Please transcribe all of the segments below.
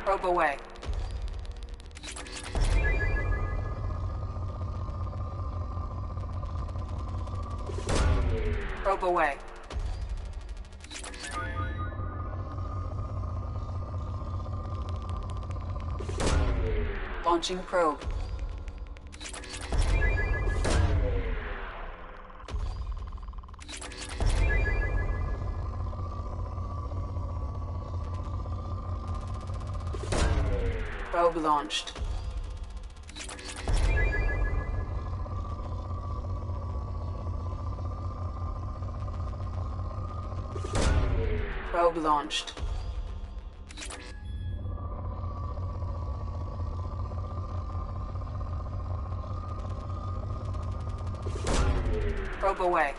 Probe away. Probe away. Launching probe. Probe launched. Probe launched. Probe away.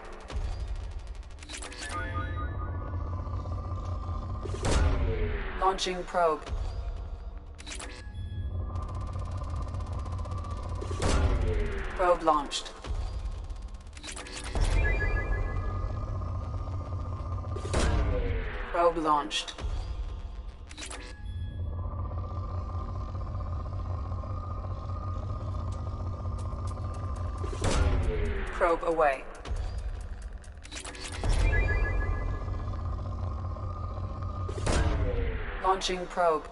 Launching probe. Probe launched. Probe launched. Probe away. Launching probe.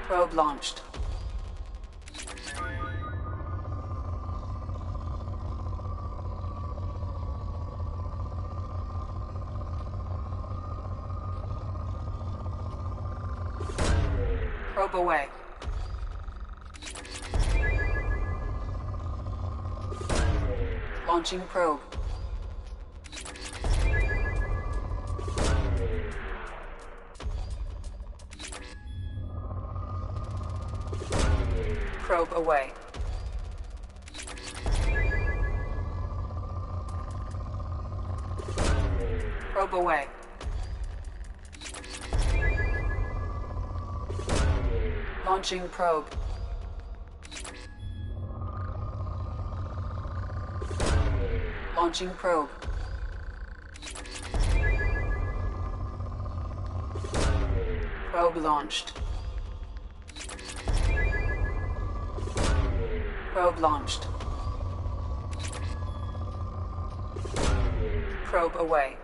Probe launched. Probe away. Launching probe. Probe away. Probe away. Launching probe. Launching probe. Probe launched. Probe launched. Probe away.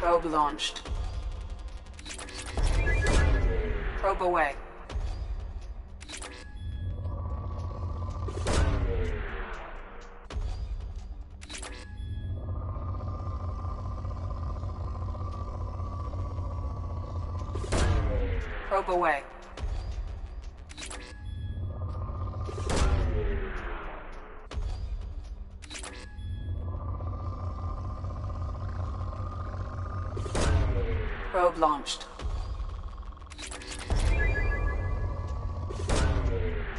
Probe launched. Probe away. Probe away. Probe launched.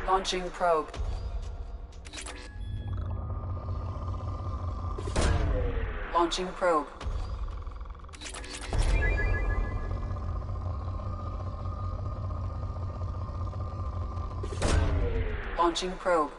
Launching probe. Launching probe. Launching probe.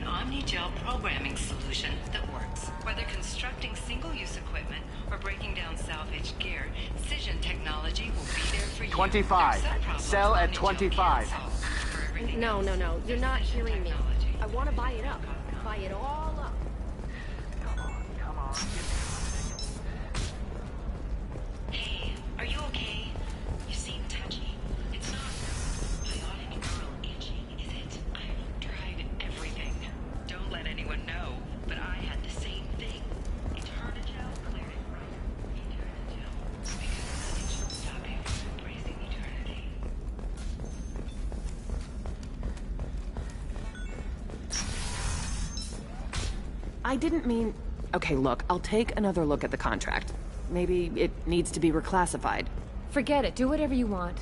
an omni-gel programming solution that works. Whether constructing single-use equipment or breaking down salvaged gear, Cision technology will be there for you. 25. Sell at 25. No. You're not hearing me. I want to buy it up. Buy it all up. Come on. Hey, are you okay? You seem touchy. It's not biotic neural itching, is it? I've tried everything. Don't let anyone know, but I had the same thing. Eternigel cleared it right. Eternigel. Because nothing should stop you from embracing eternity. I didn't mean... Okay, look, I'll take another look at the contract. Maybe it needs to be reclassified. Forget it. Do whatever you want.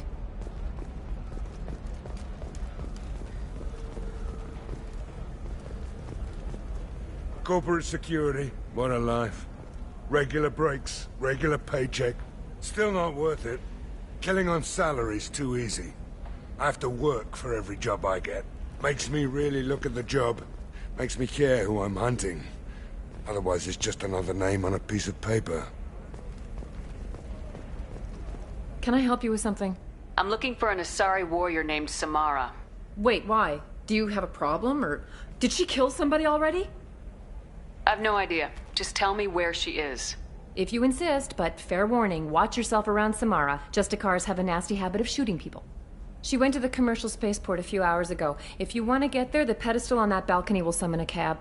Corporate security, what a life. Regular breaks, regular paycheck. Still not worth it. Killing on salary's too easy. I have to work for every job I get. Makes me really look at the job. Makes me care who I'm hunting. Otherwise it's just another name on a piece of paper. Can I help you with something? I'm looking for an Asari warrior named Samara. Wait, why? Do you have a problem, or did she kill somebody already? I've no idea. Just tell me where she is. If you insist, but fair warning, watch yourself around Samara. Justicars have a nasty habit of shooting people. She went to the commercial spaceport a few hours ago. If you want to get there, the pedestal on that balcony will summon a cab.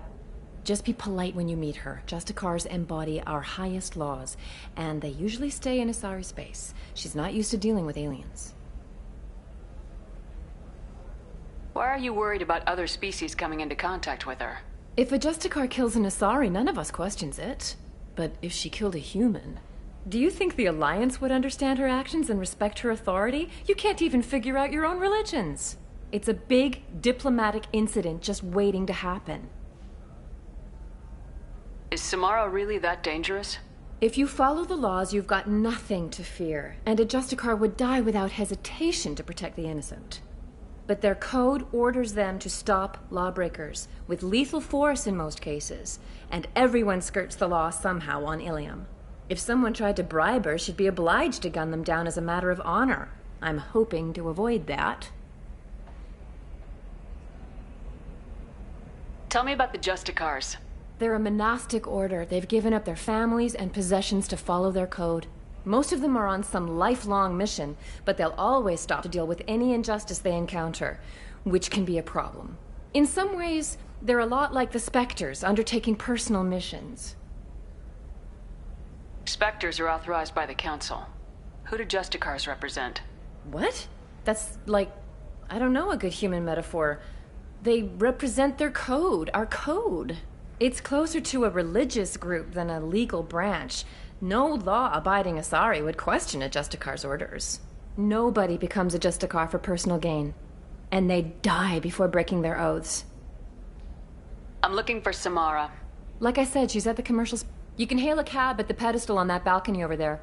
Just be polite when you meet her. Justicars embody our highest laws, and they usually stay in Asari space. She's not used to dealing with aliens. Why are you worried about other species coming into contact with her? If a Justicar kills an Asari, none of us questions it. But if she killed a human... Do you think the Alliance would understand her actions and respect her authority? You can't even figure out your own religions. It's a big diplomatic incident just waiting to happen. Is Samara really that dangerous? If you follow the laws, you've got nothing to fear, and a Justicar would die without hesitation to protect the innocent. But their code orders them to stop lawbreakers, with lethal force in most cases, and everyone skirts the law somehow on Ilium. If someone tried to bribe her, she'd be obliged to gun them down as a matter of honor. I'm hoping to avoid that. Tell me about the Justicars. They're a monastic order. They've given up their families and possessions to follow their code. Most of them are on some lifelong mission, but they'll always stop to deal with any injustice they encounter, which can be a problem. In some ways, they're a lot like the Spectres, undertaking personal missions. Spectres are authorized by the Council. Who do Justicars represent? What? That's like, I don't know, a good human metaphor. They represent their code, our code. It's closer to a religious group than a legal branch. No law-abiding Asari would question a Justicar's orders. Nobody becomes a Justicar for personal gain. And they die before breaking their oaths. I'm looking for Samara. Like I said, she's at the commercials. You can hail a cab at the pedestal on that balcony over there.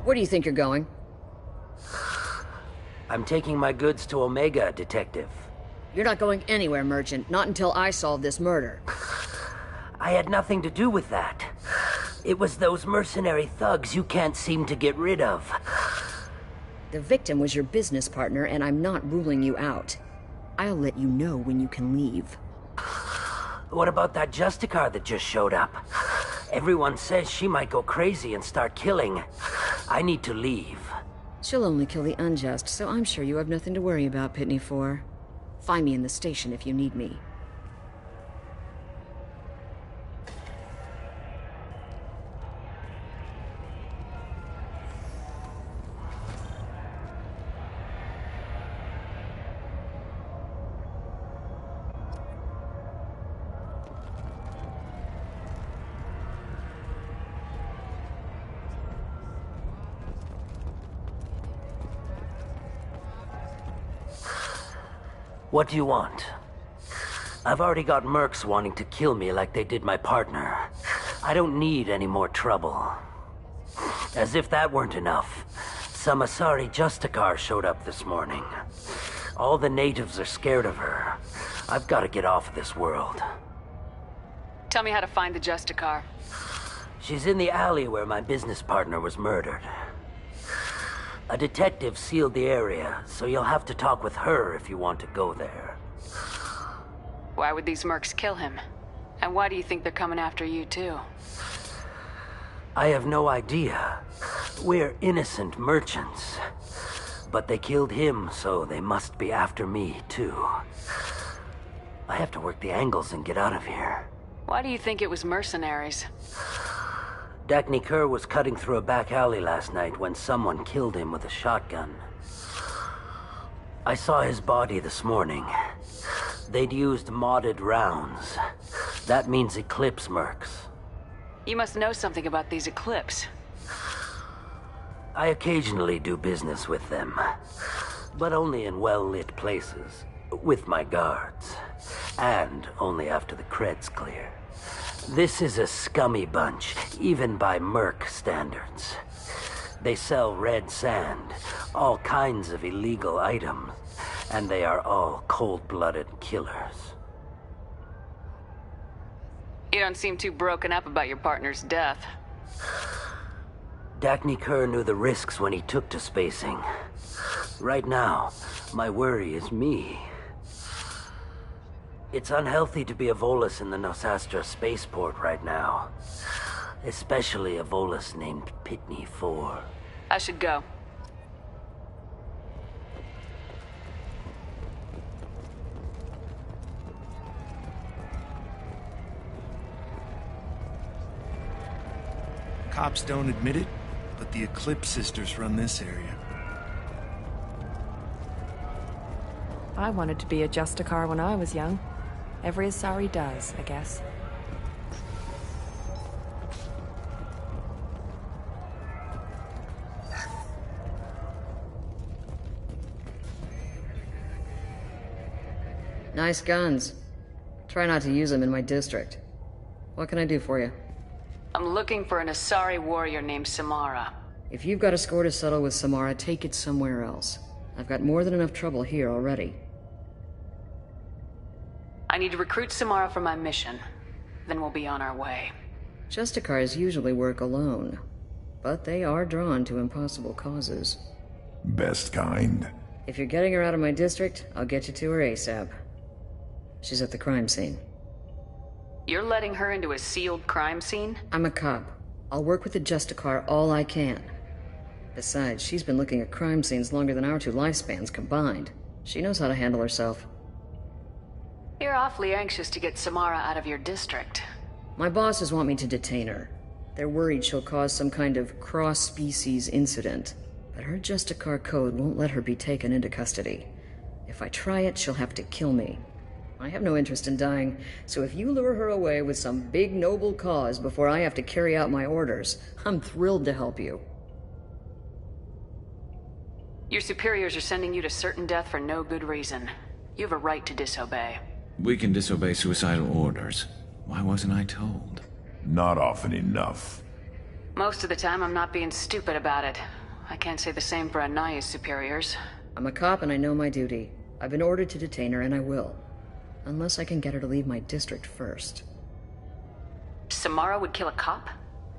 Where do you think you're going? I'm taking my goods to Omega, Detective. You're not going anywhere, Merchant. Not until I solve this murder. I had nothing to do with that. It was those mercenary thugs you can't seem to get rid of. The victim was your business partner, and I'm not ruling you out. I'll let you know when you can leave. What about that Justicar that just showed up? Everyone says she might go crazy and start killing. I need to leave. She'll only kill the unjust, so I'm sure you have nothing to worry about, Pitney 4. Find me in the station if you need me. What do you want? I've already got mercs wanting to kill me like they did my partner. I don't need any more trouble. As if that weren't enough, some Asari Justicar showed up this morning. All the natives are scared of her. I've got to get off of this world. Tell me how to find the Justicar. She's in the alley where my business partner was murdered. A detective sealed the area, so you'll have to talk with her if you want to go there. Why would these mercs kill him? And why do you think they're coming after you, too? I have no idea. We're innocent merchants. But they killed him, so they must be after me, too. I have to work the angles and get out of here. Why do you think it was mercenaries? Dagny Kerr was cutting through a back alley last night when someone killed him with a shotgun. I saw his body this morning. They'd used modded rounds. That means Eclipse mercs. You must know something about these Eclipse. I occasionally do business with them, but only in well-lit places, with my guards, and only after the cred's clear. This is a scummy bunch, even by merc standards. They sell red sand, all kinds of illegal items, and they are all cold-blooded killers. You don't seem too broken up about your partner's death. Dagny Kerr knew the risks when he took to spacing. Right now, my worry is me. It's unhealthy to be a Volus in the Nosastra spaceport right now. Especially a Volus named Pitney 4. I should go. Cops don't admit it, but the Eclipse sisters run this area. I wanted to be a Justicar when I was young. Every Asari does, I guess. Nice guns. Try not to use them in my district. What can I do for you? I'm looking for an Asari warrior named Samara. If you've got a score to settle with Samara, take it somewhere else. I've got more than enough trouble here already. I need to recruit Samara for my mission. Then we'll be on our way. Justicars usually work alone, but they are drawn to impossible causes. Best kind. If you're getting her out of my district, I'll get you to her ASAP. She's at the crime scene. You're letting her into a sealed crime scene? I'm a cop. I'll work with the Justicar all I can. Besides, she's been looking at crime scenes longer than our two lifespans combined. She knows how to handle herself. You're awfully anxious to get Samara out of your district. My bosses want me to detain her. They're worried she'll cause some kind of cross-species incident. But her Justicar code won't let her be taken into custody. If I try it, she'll have to kill me. I have no interest in dying, so if you lure her away with some big noble cause before I have to carry out my orders, I'm thrilled to help you. Your superiors are sending you to certain death for no good reason. You have a right to disobey. We can disobey suicidal orders. Why wasn't I told? Not often enough. Most of the time, I'm not being stupid about it. I can't say the same for Anaya's superiors. I'm a cop and I know my duty. I've been ordered to detain her and I will. Unless I can get her to leave my district first. Samara would kill a cop?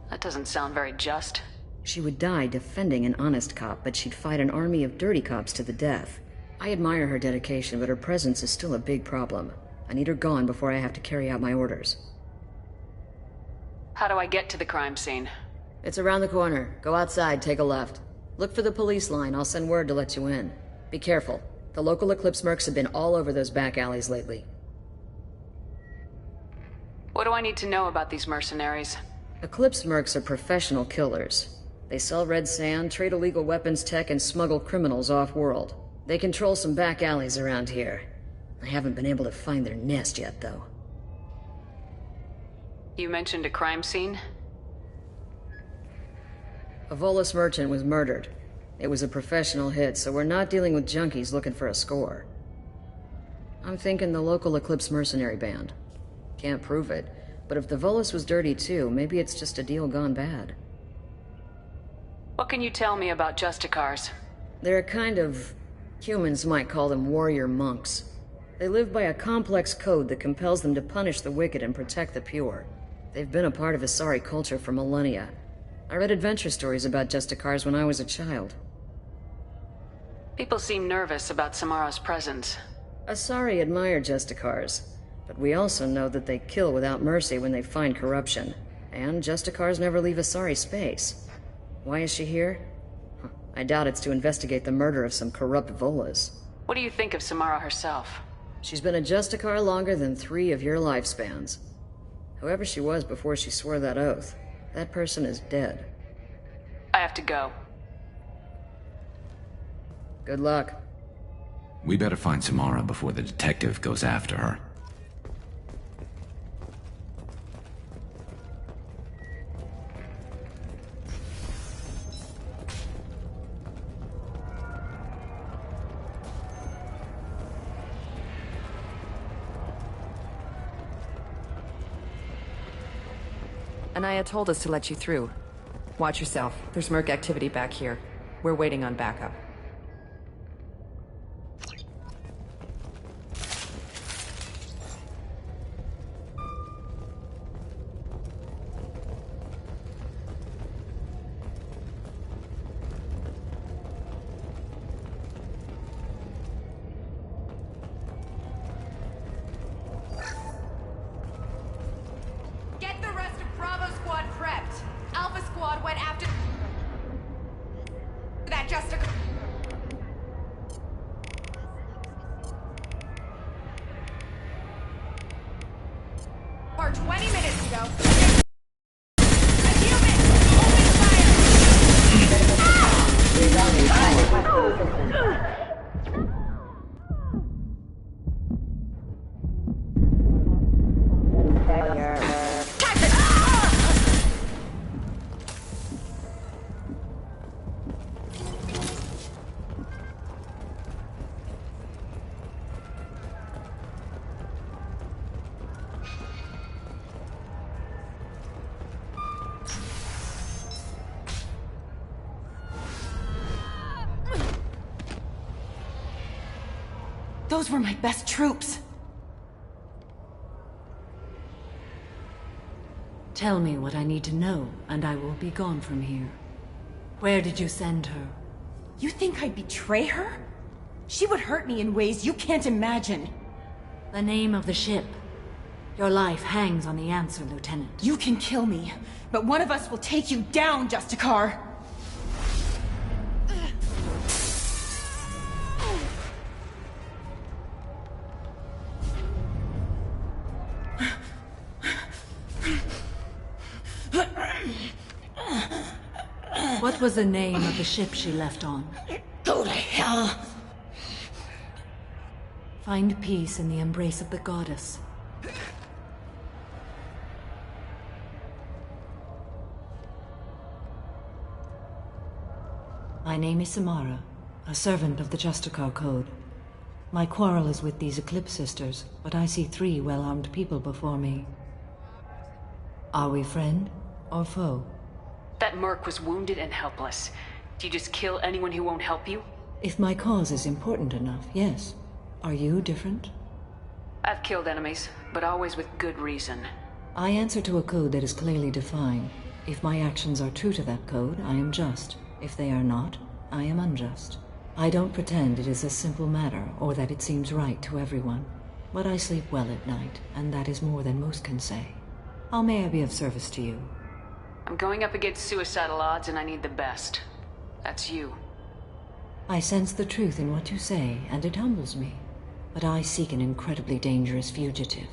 That doesn't sound very just. She would die defending an honest cop, but she'd fight an army of dirty cops to the death. I admire her dedication, but her presence is still a big problem. I need her gone before I have to carry out my orders. How do I get to the crime scene? It's around the corner. Go outside, take a left. Look for the police line. I'll send word to let you in. Be careful. The local Eclipse mercs have been all over those back alleys lately. What do I need to know about these mercenaries? Eclipse mercs are professional killers. They sell red sand, trade illegal weapons tech, and smuggle criminals off-world. They control some back alleys around here. I haven't been able to find their nest yet, though. You mentioned a crime scene? A Volus merchant was murdered. It was a professional hit, so we're not dealing with junkies looking for a score. I'm thinking the local Eclipse mercenary band. Can't prove it, but if the Volus was dirty too, maybe it's just a deal gone bad. What can you tell me about Justicars? They're a kind of... humans might call them warrior monks. They live by a complex code that compels them to punish the wicked and protect the pure. They've been a part of Asari culture for millennia. I read adventure stories about Justicars when I was a child. People seem nervous about Samara's presence. Asari admire Justicars, but we also know that they kill without mercy when they find corruption. And Justicars never leave Asari space. Why is she here? I doubt it's to investigate the murder of some corrupt Volas. What do you think of Samara herself? She's been a Justicar longer than 3 of your lifespans. Whoever she was before she swore that oath, that person is dead. I have to go. Good luck. We better find Samara before the detective goes after her. Anaya told us to let you through. Watch yourself. There's merc activity back here. We're waiting on backup. Get the rest of Bravo Squad prepped. Alpha Squad went after that Justicar. Or 20 minutes ago. Those were my best troops. Tell me what I need to know, and I will be gone from here. Where did you send her? You think I'd betray her? She would hurt me in ways you can't imagine. The name of the ship. Your life hangs on the answer, Lieutenant. You can kill me, but one of us will take you down, Justicar! What was the name of the ship she left on? Go to hell! Find peace in the embrace of the goddess. My name is Samara, a servant of the Justicar Code. My quarrel is with these Eclipse sisters, but I see 3 well-armed people before me. Are we friend or foe? That merc was wounded and helpless. Do you just kill anyone who won't help you? If my cause is important enough, yes. Are you different? I've killed enemies, but always with good reason. I answer to a code that is clearly defined. If my actions are true to that code, I am just. If they are not, I am unjust. I don't pretend it is a simple matter, or that it seems right to everyone. But I sleep well at night, and that is more than most can say. How may I be of service to you? I'm going up against suicidal odds and I need the best. That's you. I sense the truth in what you say, and it humbles me. But I seek an incredibly dangerous fugitive.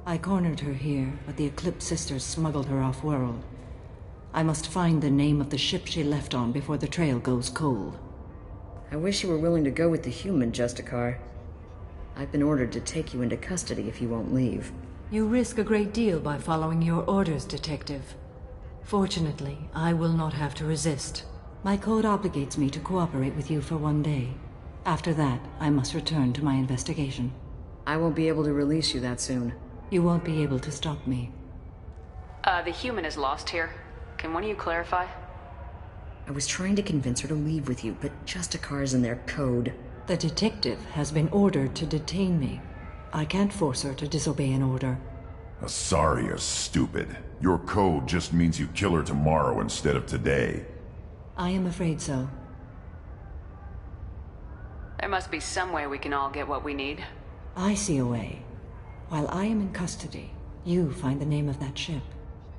I cornered her here, but the Eclipse Sisters smuggled her off-world. I must find the name of the ship she left on before the trail goes cold. I wish you were willing to go with the human, Justicar. I've been ordered to take you into custody if you won't leave. You risk a great deal by following your orders, Detective. Fortunately, I will not have to resist. My code obligates me to cooperate with you for 1 day. After that, I must return to my investigation. I won't be able to release you that soon. You won't be able to stop me. The human is lost here. Can one of you clarify? I was trying to convince her to leave with you, but Justicar's in their code. The detective has been ordered to detain me. I can't force her to disobey an order. Asaria's stupid. Your code just means you kill her tomorrow instead of today. I am afraid so. There must be some way we can all get what we need. I see a way. While I am in custody, you find the name of that ship.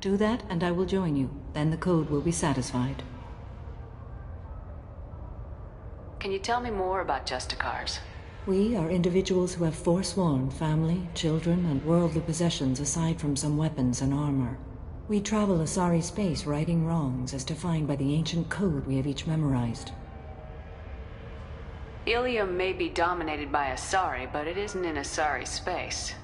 Do that and I will join you. Then the code will be satisfied. Can you tell me more about Justicars? We are individuals who have forsworn family, children, and worldly possessions aside from some weapons and armor. We travel Asari space righting wrongs as defined by the ancient code we have each memorized. Ilium may be dominated by Asari, but it isn't in Asari space.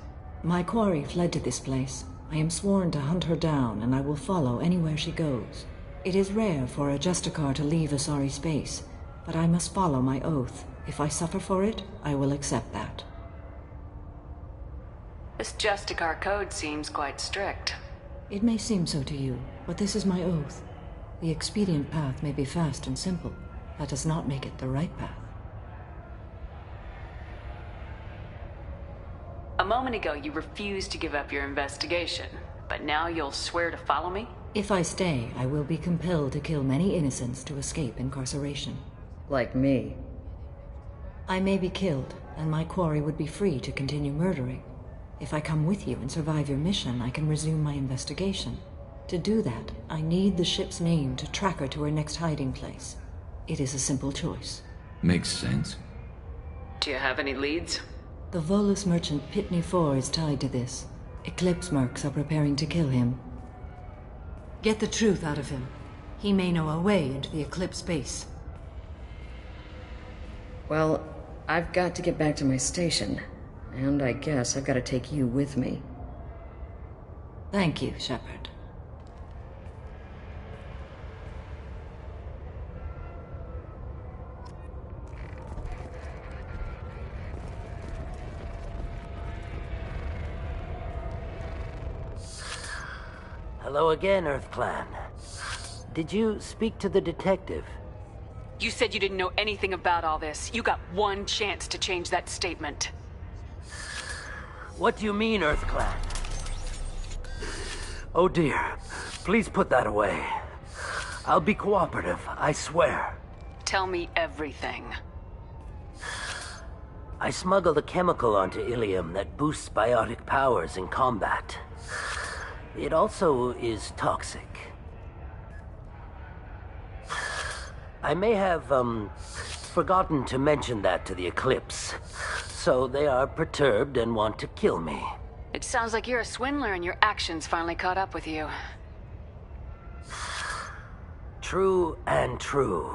My quarry fled to this place. I am sworn to hunt her down, and I will follow anywhere she goes. It is rare for a Justicar to leave Asari space, but I must follow my oath. If I suffer for it, I will accept that. This Justicar code seems quite strict. It may seem so to you, but this is my oath. The expedient path may be fast and simple. That does not make it the right path. A moment ago, you refused to give up your investigation, but now you'll swear to follow me? If I stay, I will be compelled to kill many innocents to escape incarceration. Like me. I may be killed, and my quarry would be free to continue murdering. If I come with you and survive your mission, I can resume my investigation. To do that, I need the ship's name to track her to her next hiding place. It is a simple choice. Makes sense. Do you have any leads? The Volus merchant Pitney 4 is tied to this. Eclipse mercs are preparing to kill him. Get the truth out of him. He may know a way into the Eclipse base. Well, I've got to get back to my station. And I guess I've got to take you with me. Thank you, Shepard. Hello again, Earth Clan. Did you speak to the detective? You said you didn't know anything about all this. You got one chance to change that statement. What do you mean, Earth Clan? Oh dear. Please put that away. I'll be cooperative, I swear. Tell me everything. I smuggled a chemical onto Ilium that boosts biotic powers in combat. It also is toxic. I may have, forgotten to mention that to the Eclipse. So they are perturbed and want to kill me. It sounds like you're a swindler and your actions finally caught up with you. True and true.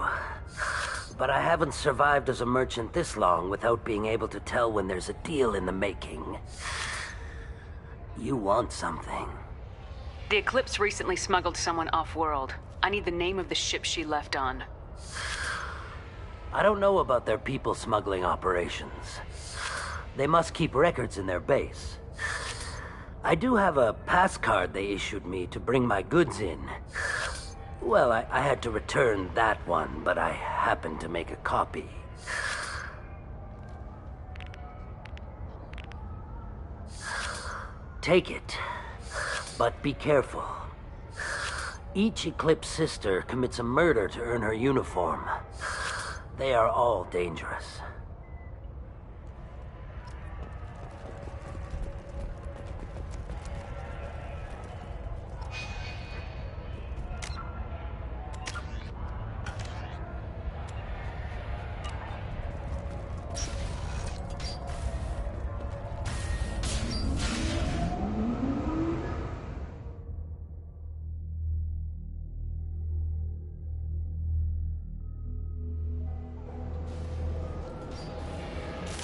But I haven't survived as a merchant this long without being able to tell when there's a deal in the making. You want something. The Eclipse recently smuggled someone off-world. I need the name of the ship she left on. I don't know about their people smuggling operations. They must keep records in their base. I do have a pass card they issued me to bring my goods in. Well, I had to return that one, but I happened to make a copy. Take it, but be careful. Each Eclipse sister commits a murder to earn her uniform. They are all dangerous.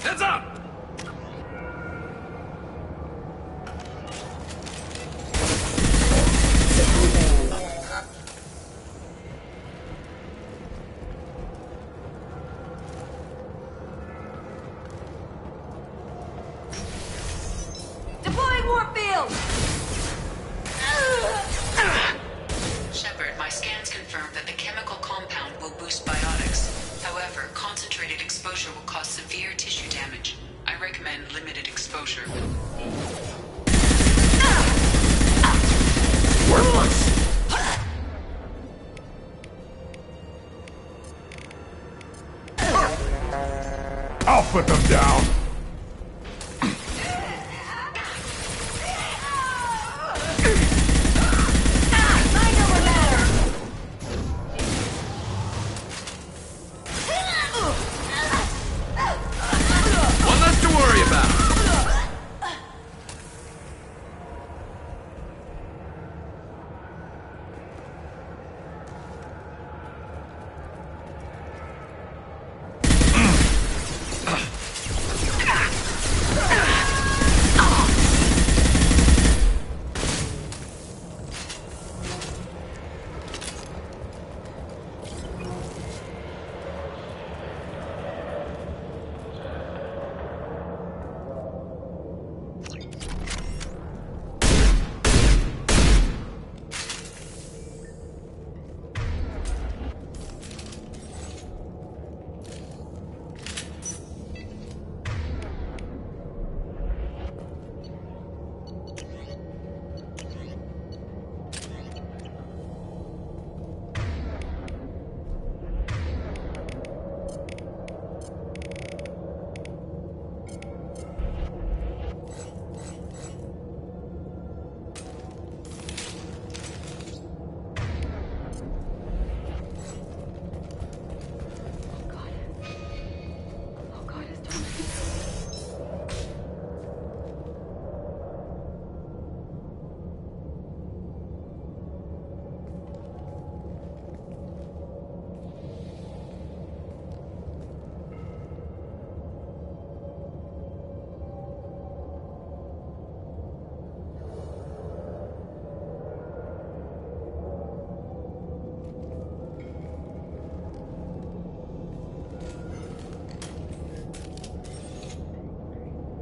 Heads up! Deploying warp field! Shepard, my scans confirm that the chemical compound will boost biotics. However, concentrated exposure will cause severe tissue damage. I recommend limited exposure. Worthless! I'll put them down! One less to worry about.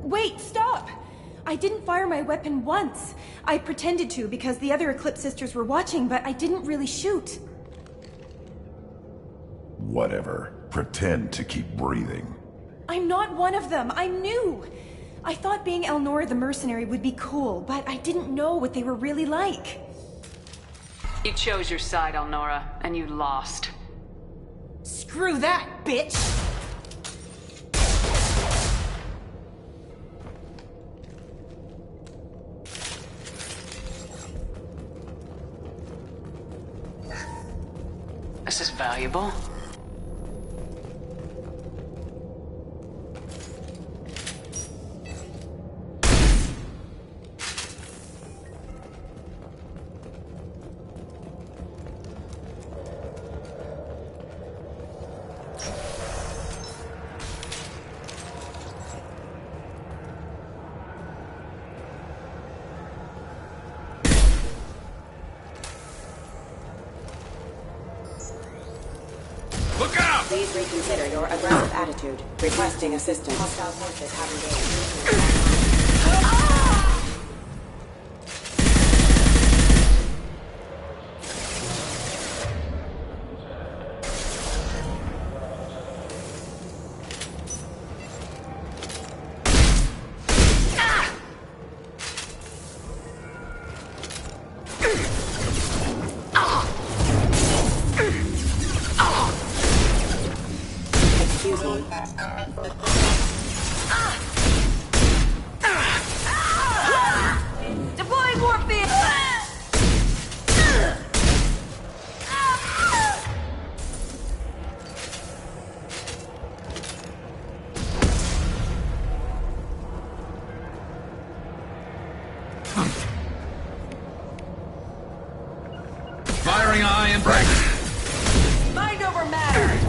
Wait, stop! I didn't fire my weapon once. I pretended to because the other Eclipse sisters were watching, but I didn't really shoot. Whatever. Pretend to keep breathing. I'm not one of them. I'm new. I thought being Elnora the mercenary would be cool, but I didn't know what they were really like. You chose your side, Elnora, and you lost. Screw that, bitch! This is valuable. Please reconsider your aggressive attitude. Requesting assistance. Hostile forces have engaged. Deploying warp field! Firing eye and break. Mind over matter!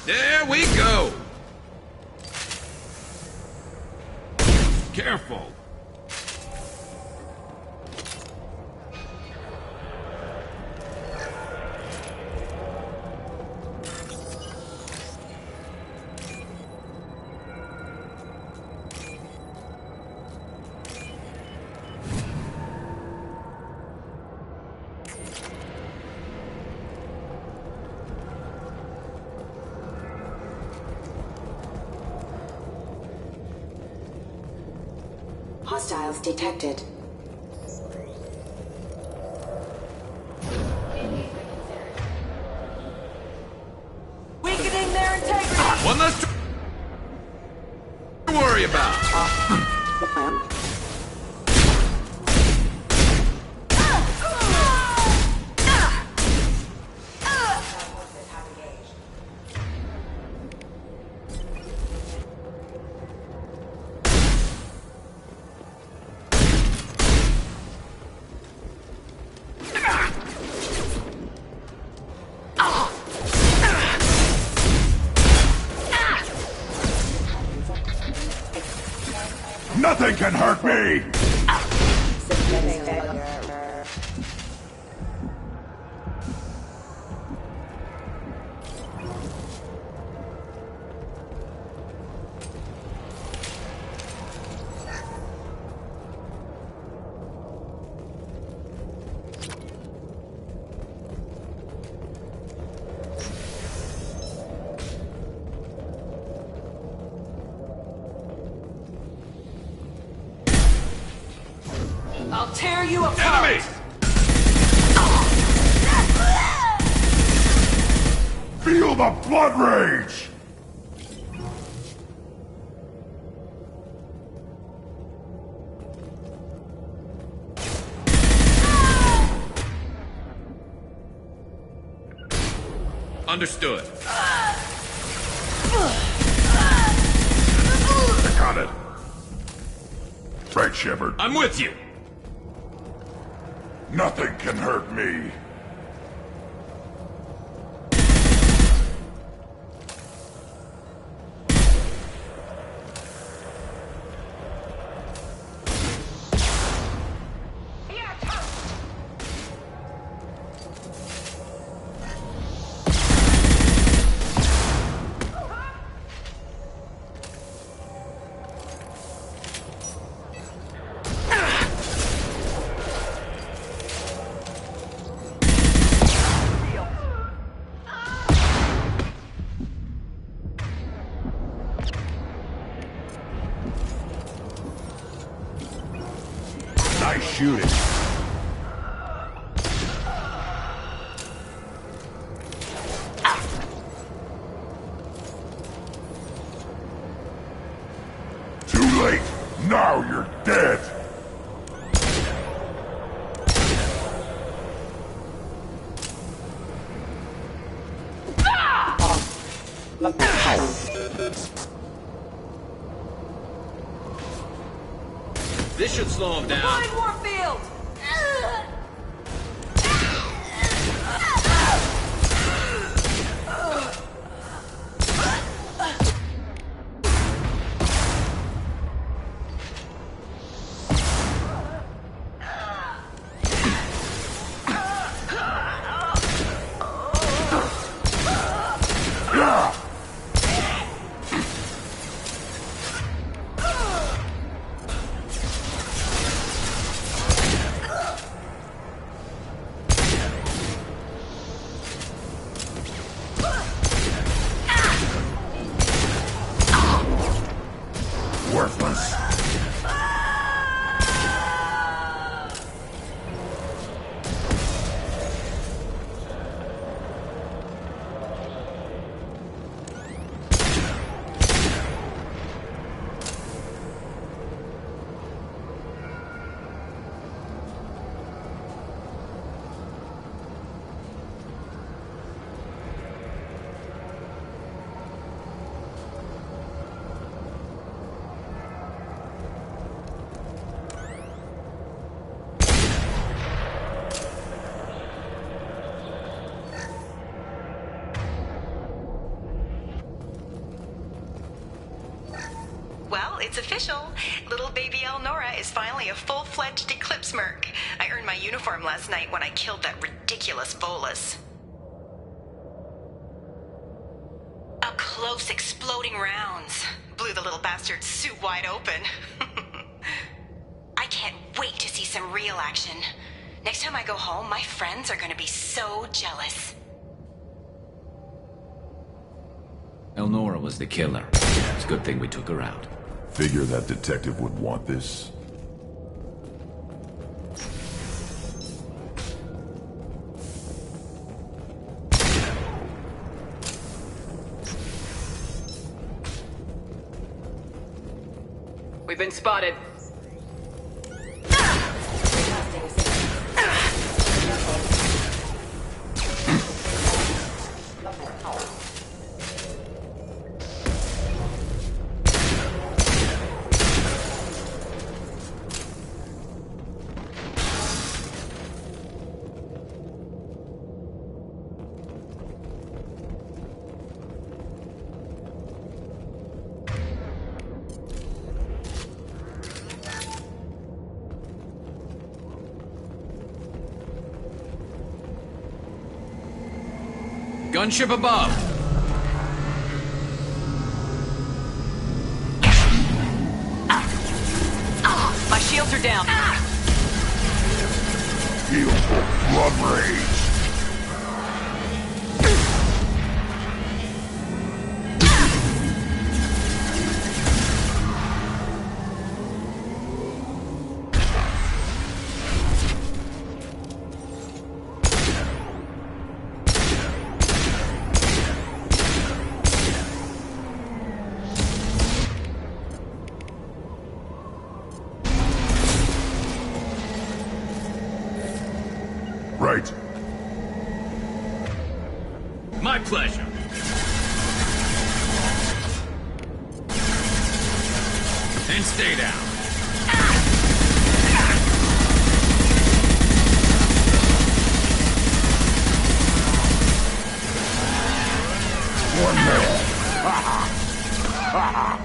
There we go! Careful! Hostiles detected. Weakening their integrity! One less to worry about! Nothing can hurt me! I'll tear you apart! Enemy! Feel the blood rage! Understood. I got it. Right, Shepard. I'm with you. Nothing can hurt me. Nice shooting. Too late. Now you're dead. This should slow him down. Find Warfield! Worthless. Well, it's official. Little baby Elnora is finally a full-fledged Eclipse merc. I earned my uniform last night when I killed that ridiculous Volus. Up close, exploding rounds. Blew the little bastard's suit wide open. I can't wait to see some real action. Next time I go home, my friends are gonna be so jealous. Elnora was the killer. It's a good thing we took her out. Figure that detective would want this. We've been spotted. Gunship above! My shields are down. Feel blood rage. Right. My pleasure. And stay down. One man. Ha ha. Ha ha.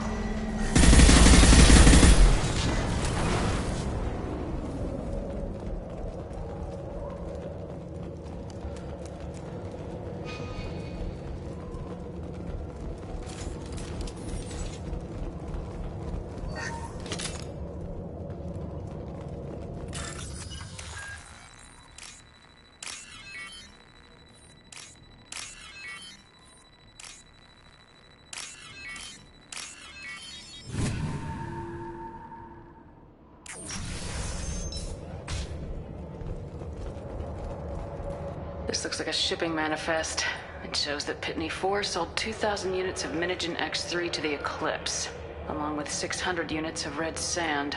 This looks like a shipping manifest. It shows that Pitney 4 sold 2,000 units of Minigen X3 to the Eclipse, along with 600 units of red sand.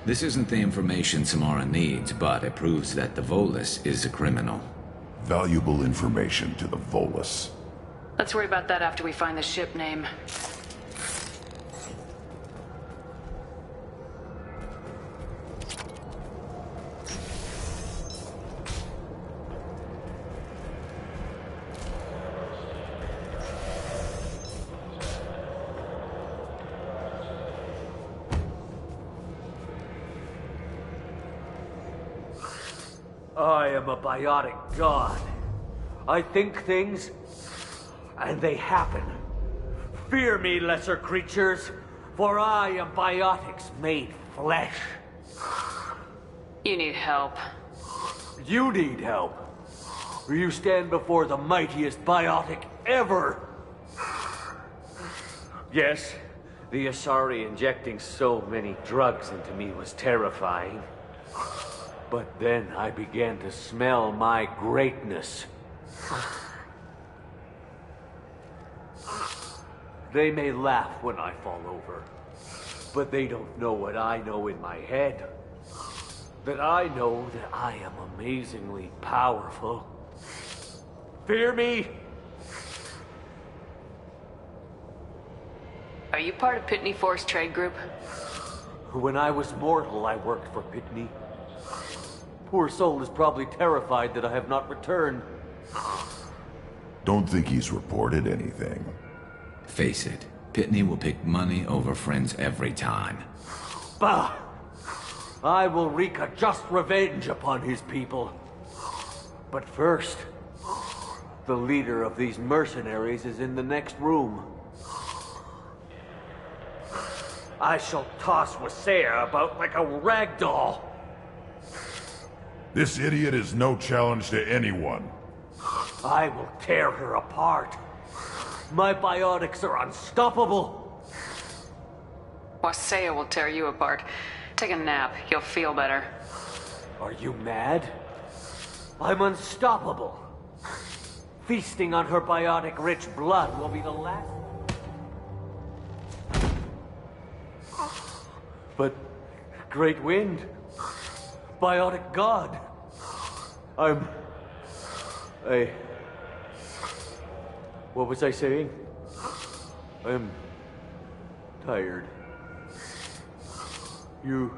This isn't the information Samara needs, but it proves that the Volus is a criminal. Valuable information to the Volus. Let's worry about that after we find the ship name. I am a biotic god. I think things, and they happen. Fear me, lesser creatures, for I am biotics made flesh. You need help. You need help. You stand before the mightiest biotic ever. Yes, the Asari injecting so many drugs into me was terrifying. But then I began to smell my greatness. They may laugh when I fall over, but they don't know what I know in my head. That I know that I am amazingly powerful. Fear me? Are you part of Pitney 4's trade group? When I was mortal, I worked for Pitney. Poor soul is probably terrified that I have not returned. Don't think he's reported anything. Face it, Pitney will pick money over friends every time. Bah! I will wreak a just revenge upon his people. But first, the leader of these mercenaries is in the next room. I shall toss Wasea about like a rag doll. This idiot is no challenge to anyone. I will tear her apart. My biotics are unstoppable. Wasea will tear you apart. Take a nap. You'll feel better. Are you mad? I'm unstoppable. Feasting on her biotic-rich blood will be the last... But... Great Wind... Biotic God... What was I saying? I'm... tired. You...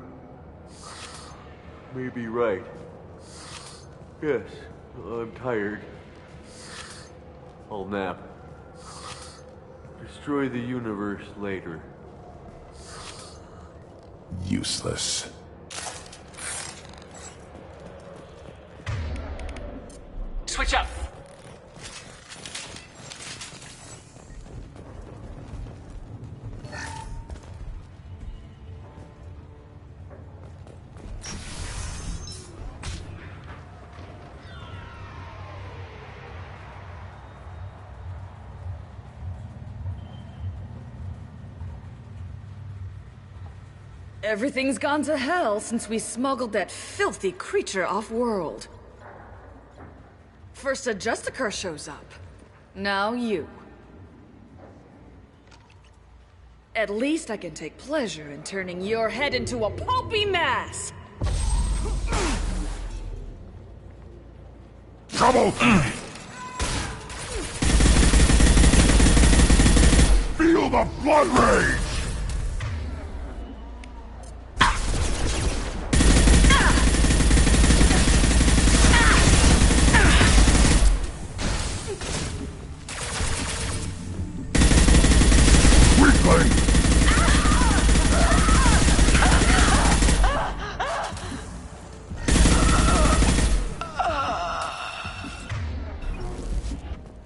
may be right. Yes, I'm tired. I'll nap. Destroy the universe later. Useless. Switch up! Everything's gone to hell since we smuggled that filthy creature off-world. First a Justicar shows up. Now you. At least I can take pleasure in turning your head into a pulpy mass! Trouble! Feel the blood rage!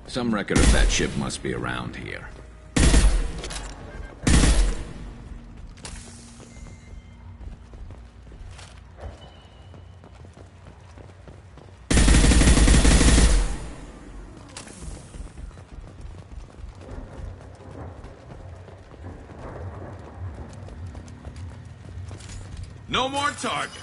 Some record of that ship must be around here. No more targets.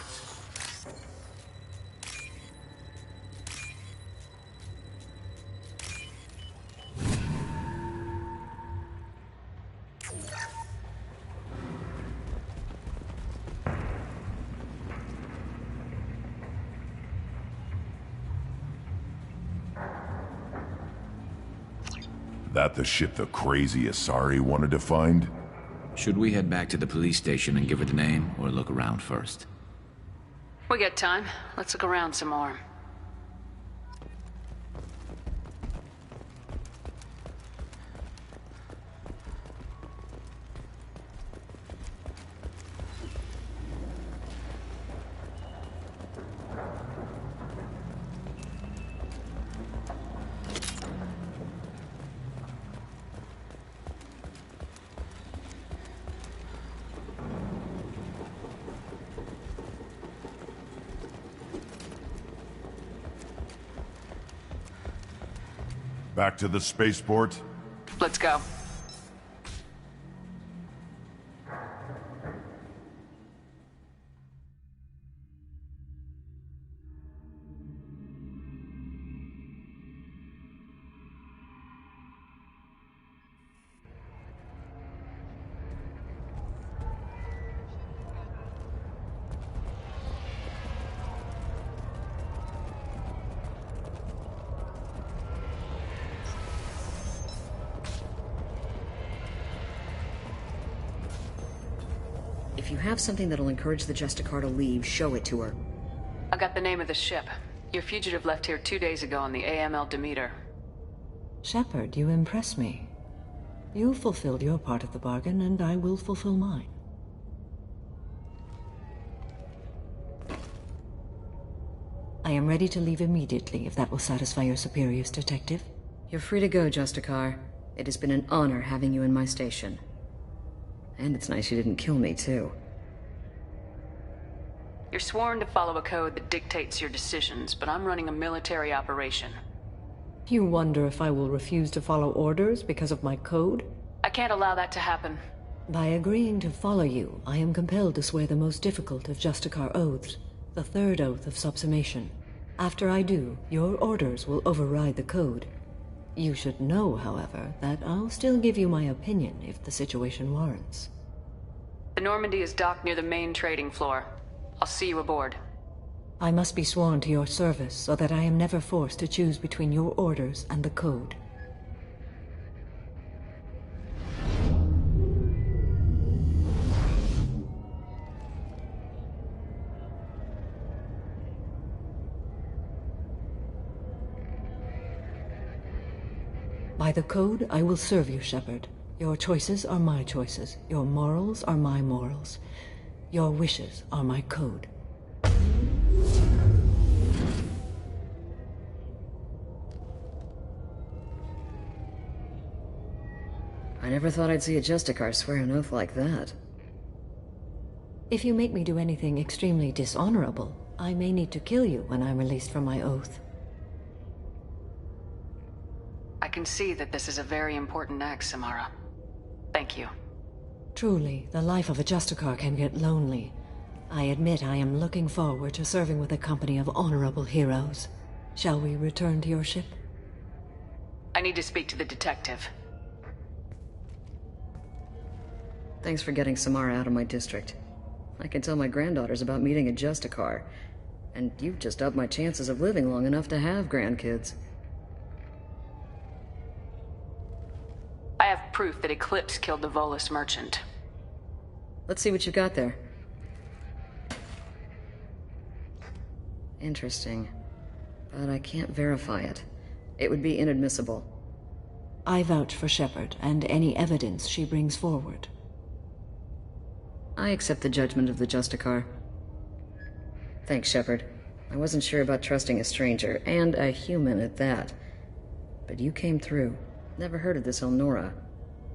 That the ship the crazy Asari wanted to find? Should we head back to the police station and give her the name, or look around first? We got time. Let's look around some more. Back to the spaceport? Let's go. If you have something that'll encourage the Justicar to leave, show it to her. I got the name of the ship. Your fugitive left here 2 days ago on the AML Demeter. Shepard, you impress me. You fulfilled your part of the bargain, and I will fulfill mine. I am ready to leave immediately, if that will satisfy your superiors, Detective. You're free to go, Justicar. It has been an honor having you in my station. And it's nice you didn't kill me, too. You're sworn to follow a code that dictates your decisions, but I'm running a military operation. You wonder if I will refuse to follow orders because of my code? I can't allow that to happen. By agreeing to follow you, I am compelled to swear the most difficult of Justicar oaths, the third oath of subsumation. After I do, your orders will override the code. You should know, however, that I'll still give you my opinion if the situation warrants. The Normandy is docked near the main trading floor. I'll see you aboard. I must be sworn to your service so that I am never forced to choose between your orders and the code. By the code, I will serve you, Shepard. Your choices are my choices. Your morals are my morals. Your wishes are my code. I never thought I'd see a Justicar swear an oath like that. If you make me do anything extremely dishonorable, I may need to kill you when I'm released from my oath. I can see that this is a very important act, Samara. Thank you. Truly, the life of a Justicar can get lonely. I admit I am looking forward to serving with a company of honorable heroes. Shall we return to your ship? I need to speak to the detective. Thanks for getting Samara out of my district. I can tell my granddaughters about meeting a Justicar. And you've just upped my chances of living long enough to have grandkids. I have proof that Eclipse killed the Volus merchant. Let's see what you got there. Interesting. But I can't verify it. It would be inadmissible. I vouch for Shepard and any evidence she brings forward. I accept the judgment of the Justicar. Thanks, Shepard. I wasn't sure about trusting a stranger, and a human at that. But you came through. Never heard of this Elnora.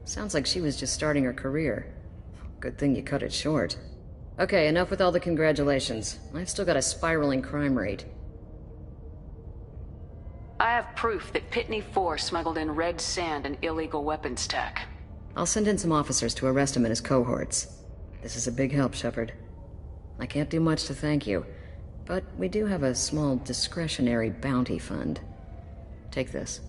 Sounds like she was just starting her career. Good thing you cut it short. Okay, enough with all the congratulations. I've still got a spiraling crime rate. I have proof that Pitney 4 smuggled in red sand and illegal weapons tech. I'll send in some officers to arrest him and his cohorts. This is a big help, Shepard. I can't do much to thank you, but we do have a small discretionary bounty fund. Take this.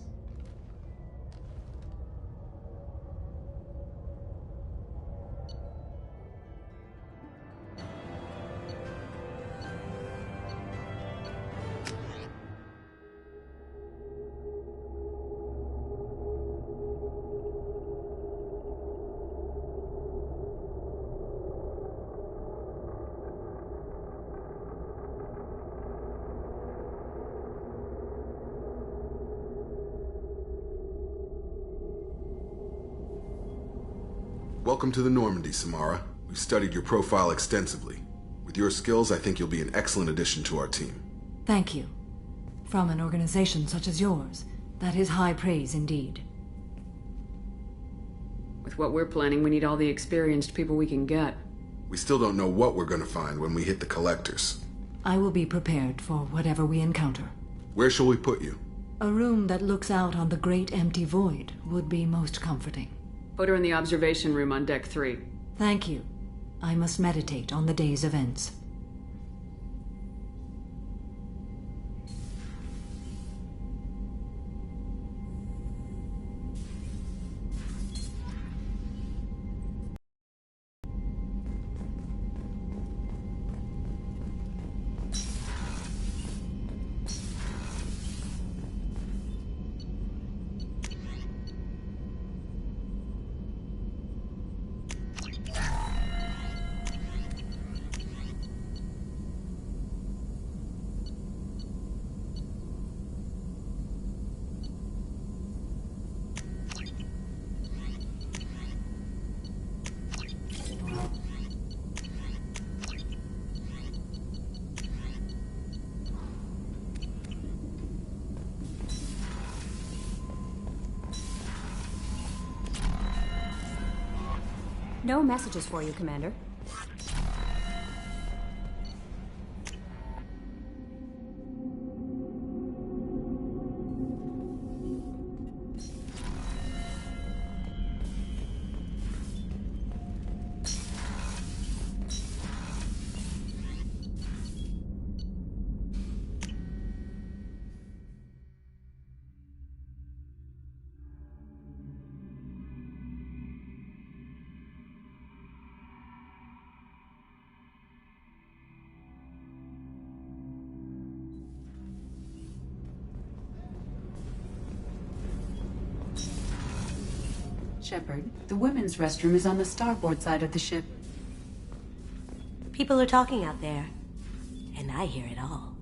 Welcome to the Normandy, Samara. We've studied your profile extensively. With your skills, I think you'll be an excellent addition to our team. Thank you. From an organization such as yours, that is high praise indeed. With what we're planning, we need all the experienced people we can get. We still don't know what we're gonna find when we hit the collectors. I will be prepared for whatever we encounter. Where shall we put you? A room that looks out on the great empty void would be most comforting. Put her in the observation room on deck 3. Thank you. I must meditate on the day's events. No messages for you, Commander. Shepard, the women's restroom is on the starboard side of the ship. People are talking out there, and I hear it all.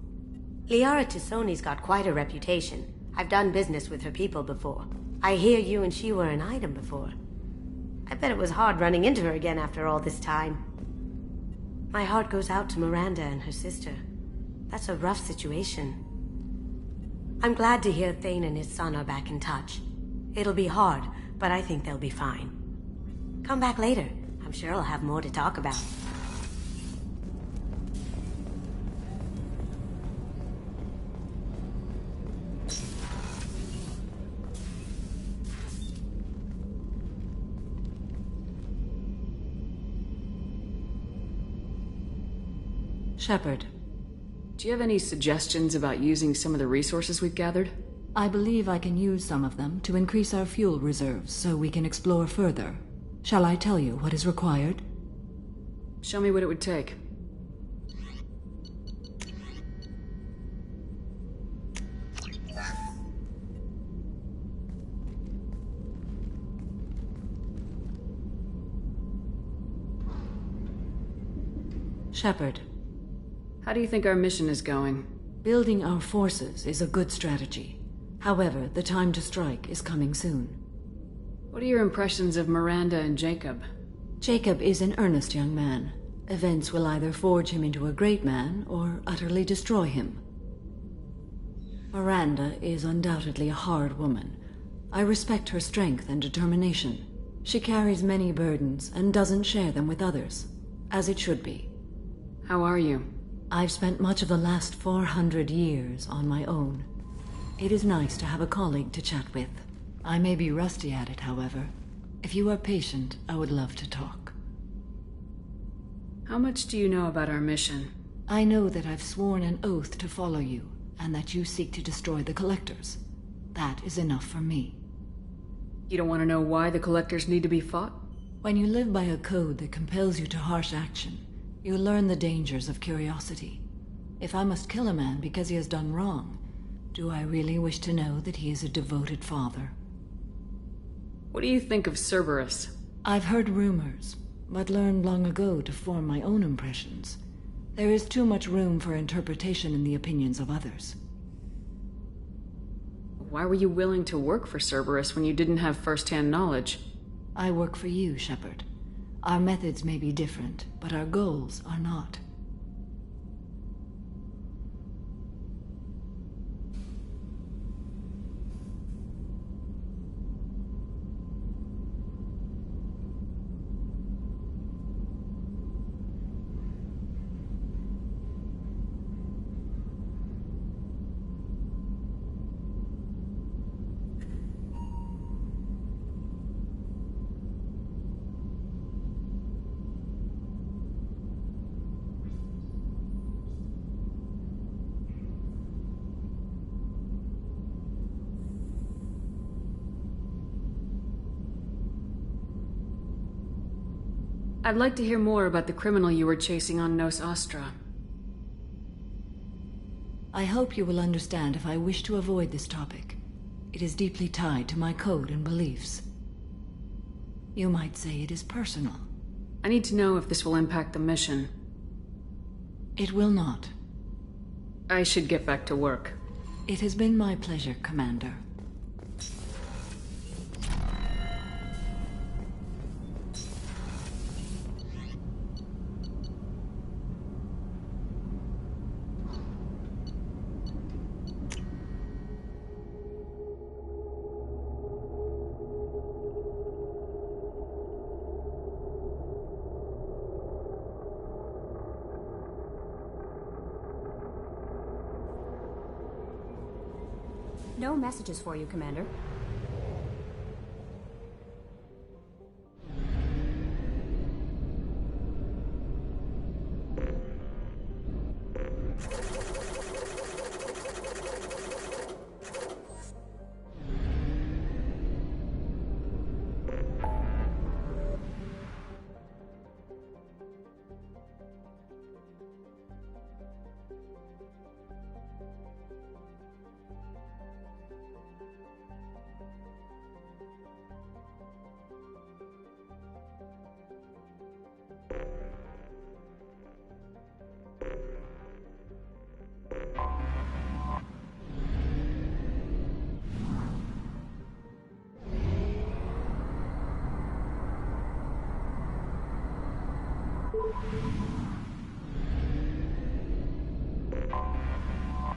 Liara T'Soni's got quite a reputation. I've done business with her people before. I hear you and she were an item before. I bet it was hard running into her again after all this time. My heart goes out to Miranda and her sister. That's a rough situation. I'm glad to hear Thane and his son are back in touch. It'll be hard, but I think they'll be fine. Come back later. I'm sure I'll have more to talk about. Shepard, do you have any suggestions about using some of the resources we've gathered? I believe I can use some of them to increase our fuel reserves so we can explore further. Shall I tell you what is required? Show me what it would take. Shepard. How do you think our mission is going? Building our forces is a good strategy. However, the time to strike is coming soon. What are your impressions of Miranda and Jacob? Jacob is an earnest young man. Events will either forge him into a great man or utterly destroy him. Miranda is undoubtedly a hard woman. I respect her strength and determination. She carries many burdens and doesn't share them with others, as it should be. How are you? I've spent much of the last 400 years on my own. It is nice to have a colleague to chat with. I may be rusty at it, however. If you are patient, I would love to talk. How much do you know about our mission? I know that I've sworn an oath to follow you, and that you seek to destroy the Collectors. That is enough for me. You don't want to know why the Collectors need to be fought? When you live by a code that compels you to harsh action, you learn the dangers of curiosity. If I must kill a man because he has done wrong, do I really wish to know that he is a devoted father? What do you think of Cerberus? I've heard rumors, but learned long ago to form my own impressions. There is too much room for interpretation in the opinions of others. Why were you willing to work for Cerberus when you didn't have first-hand knowledge? I work for you, Shepard. Our methods may be different, but our goals are not. I'd like to hear more about the criminal you were chasing on Nos Astra. I hope you will understand if I wish to avoid this topic. It is deeply tied to my code and beliefs. You might say it is personal. I need to know if this will impact the mission. It will not. I should get back to work. It has been my pleasure, Commander. No messages for you, Commander.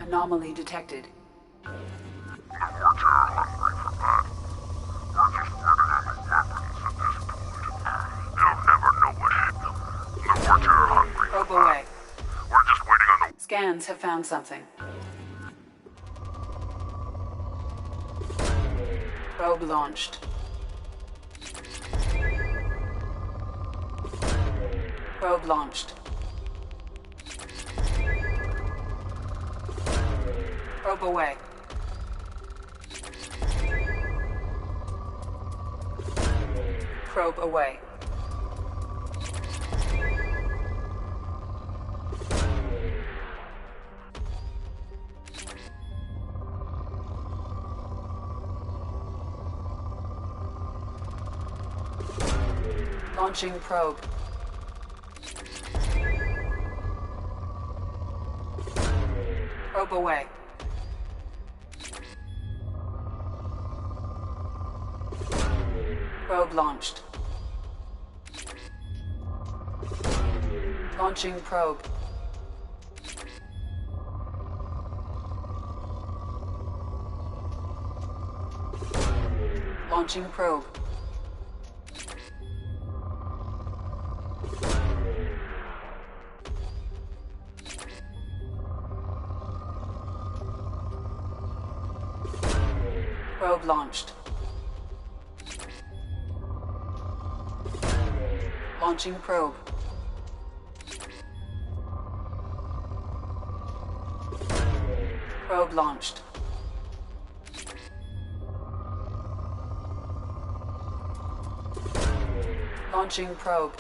Anomaly detected. Probe away. We're just waiting on the... Scans have found something. Probe launched. Probe launched. Probe away. Probe away. Launching probe. Probe away. Probe launched. Launching probe. Launching probe. Probe launched. Launching probe. Probe launched. Launching probe.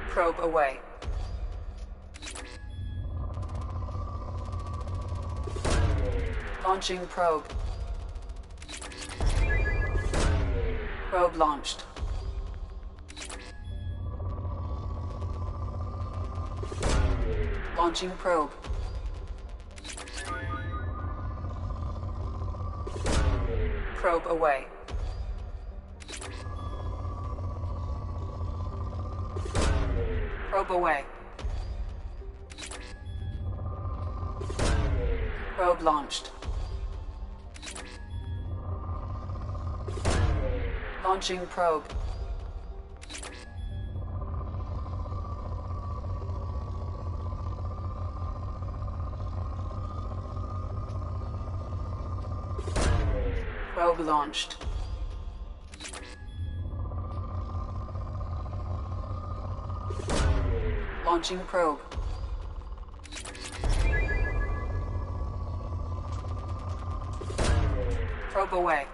Probe away. Launching probe. Probe launched. Launching probe. Probe away. Probe away. Probe launched. Launching probe. Probe launched. Launching probe. Probe away.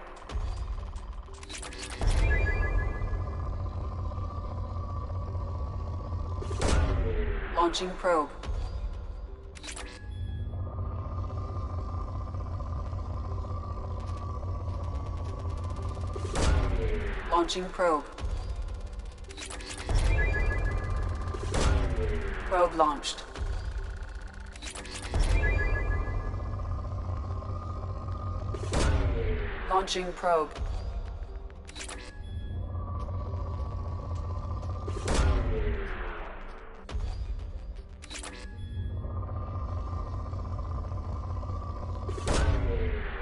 Launching probe. Launching probe. Probe launched. Launching probe.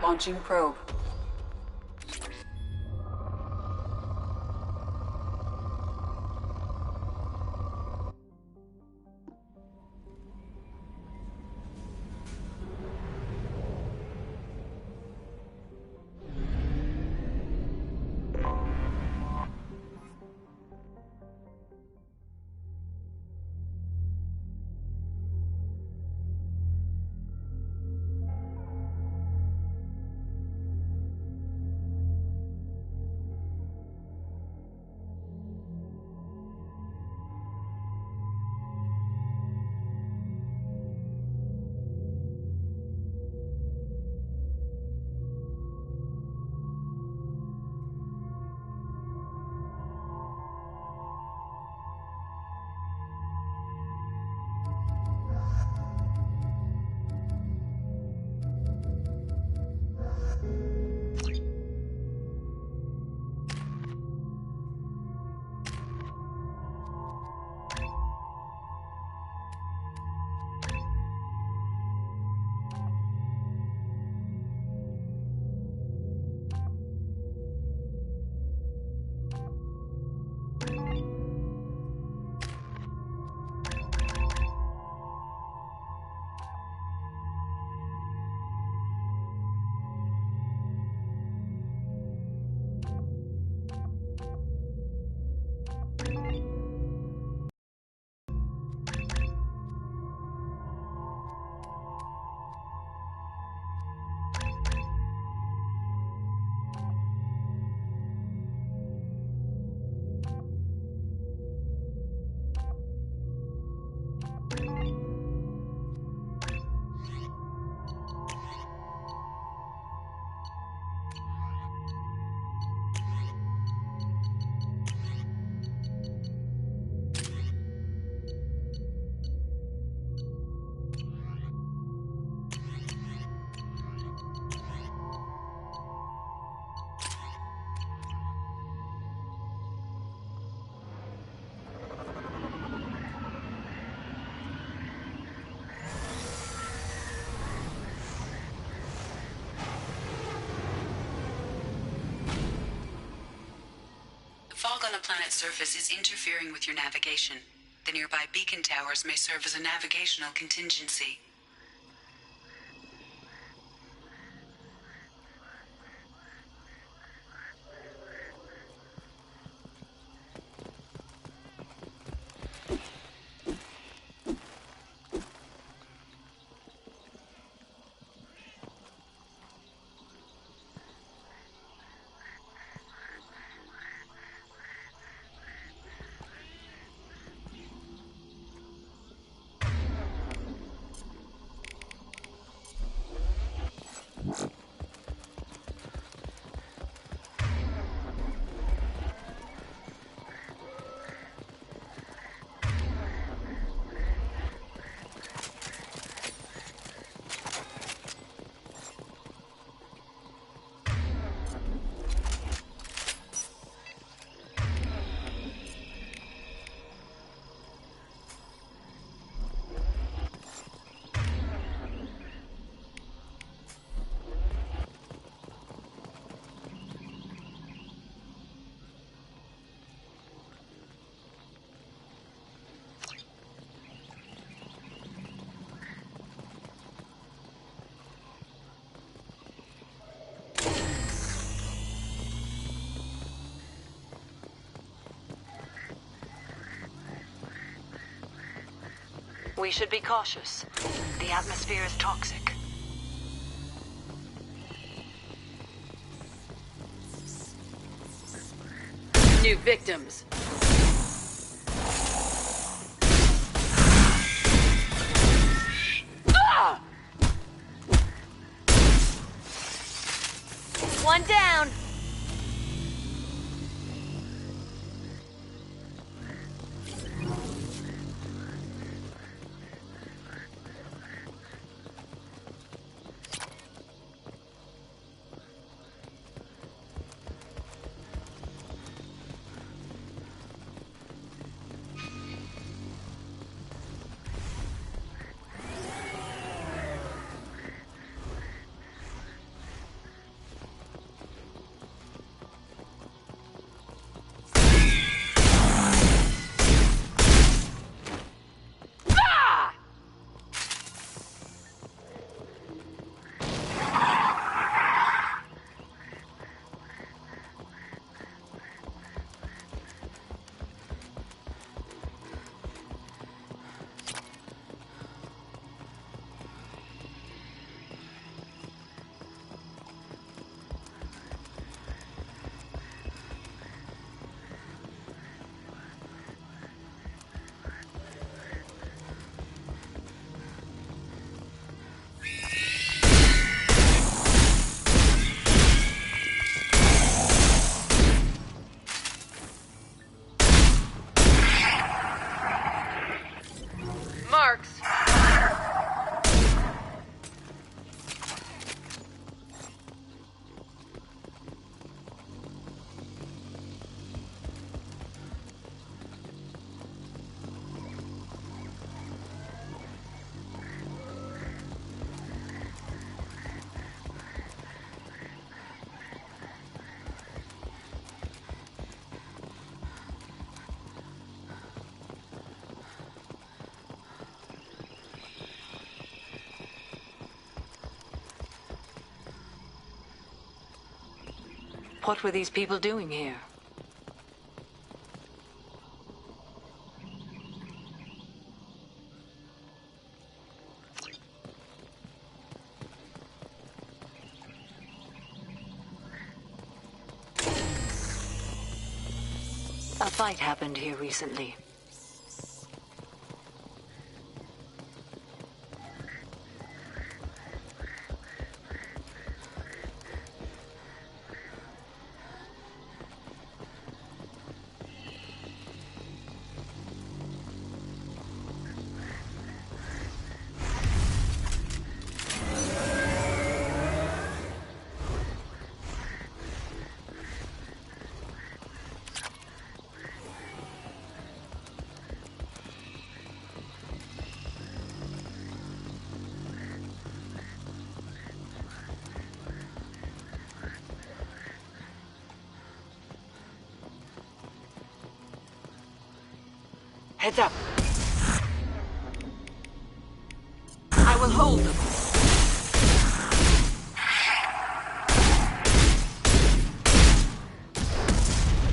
Launching probe. on the planet's surface is interfering with your navigation. The nearby beacon towers may serve as a navigational contingency. We should be cautious. The atmosphere is toxic. New victims. Ah! One down. Marks. What were these people doing here? A fight happened here recently. Heads up. I will hold them.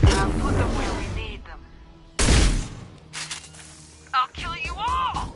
I'll put them where we need them. I'll kill you all!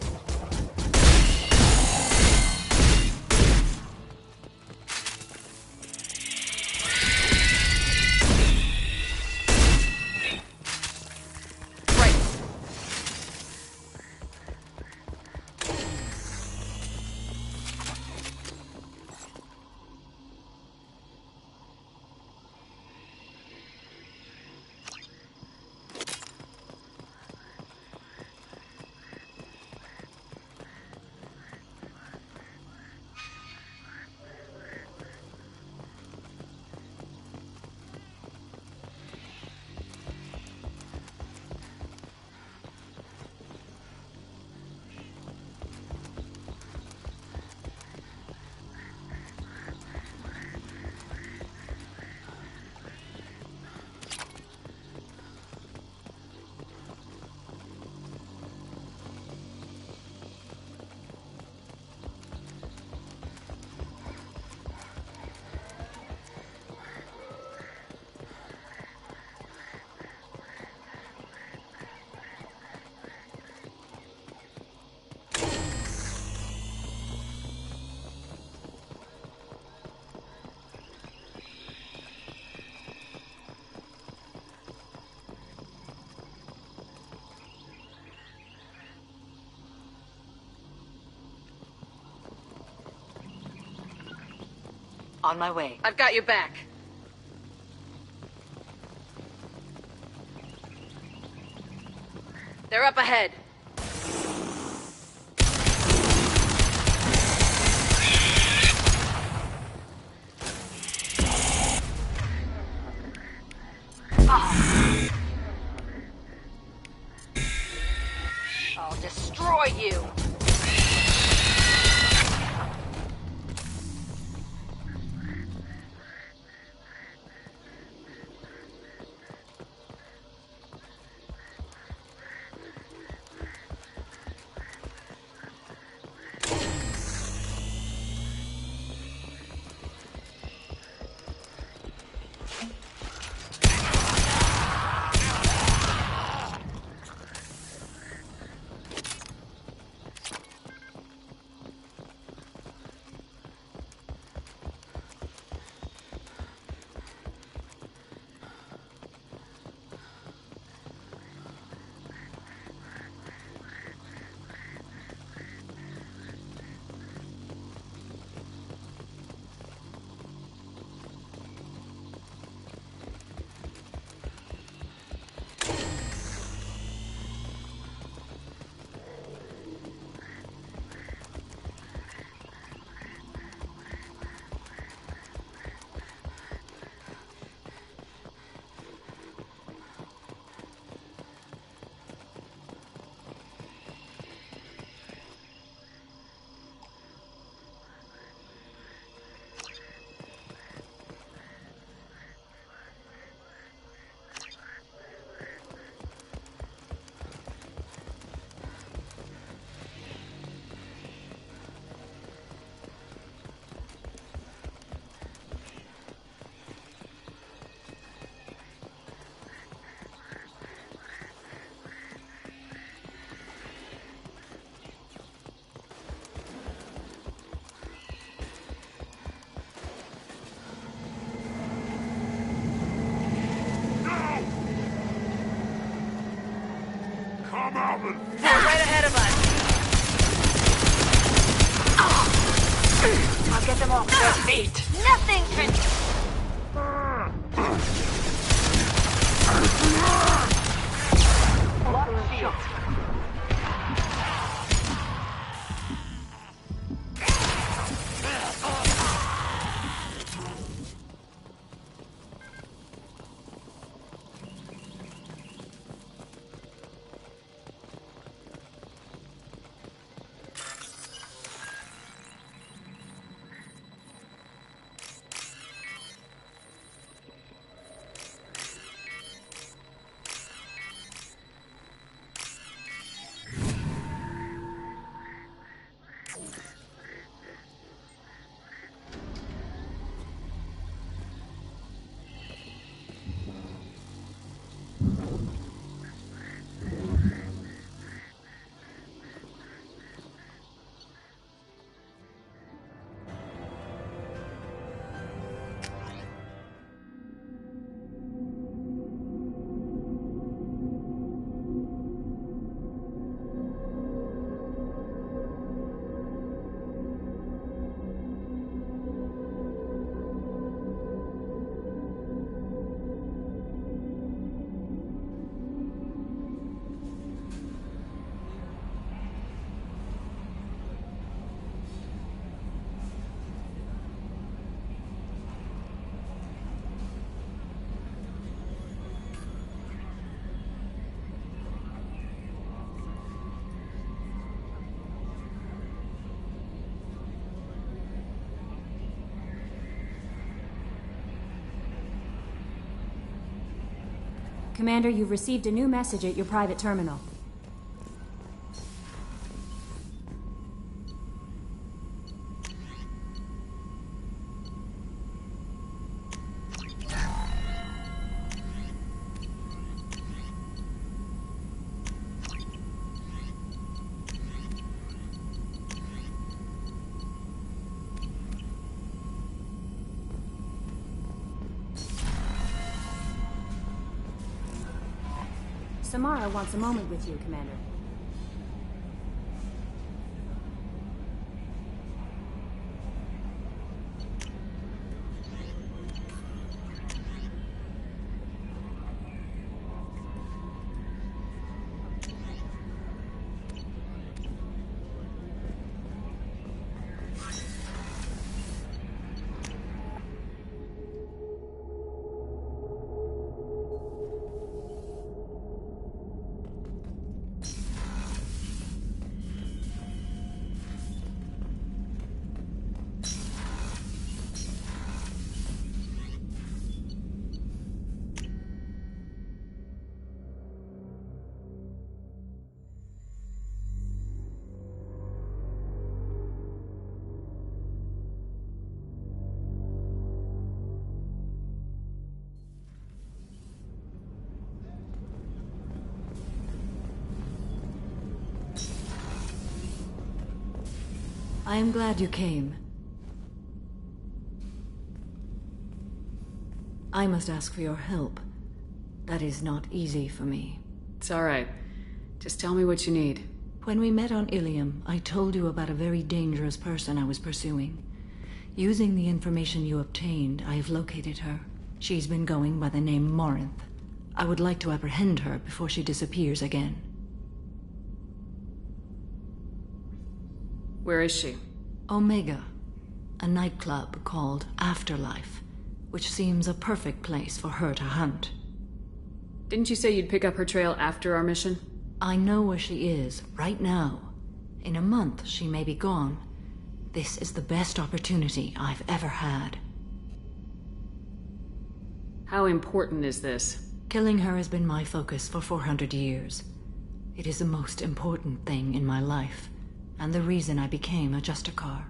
On my way. I've got your back. They're up ahead. I'll destroy you. They're right ahead of us. I'll get them off their feet. Nothing can... Commander, you've received a new message at your private terminal. Samara wants a moment with you, Commander. I am glad you came. I must ask for your help. That is not easy for me. It's all right. Just tell me what you need. When we met on Ilium, I told you about a very dangerous person I was pursuing. Using the information you obtained, I have located her. She's been going by the name Morinth. I would like to apprehend her before she disappears again. Where is she? Omega, a nightclub called Afterlife, which seems a perfect place for her to hunt. Didn't you say you'd pick up her trail after our mission? I know where she is, right now. In a month, she may be gone. This is the best opportunity I've ever had. How important is this? Killing her has been my focus for 400 years. It is the most important thing in my life, and the reason I became a Justicar.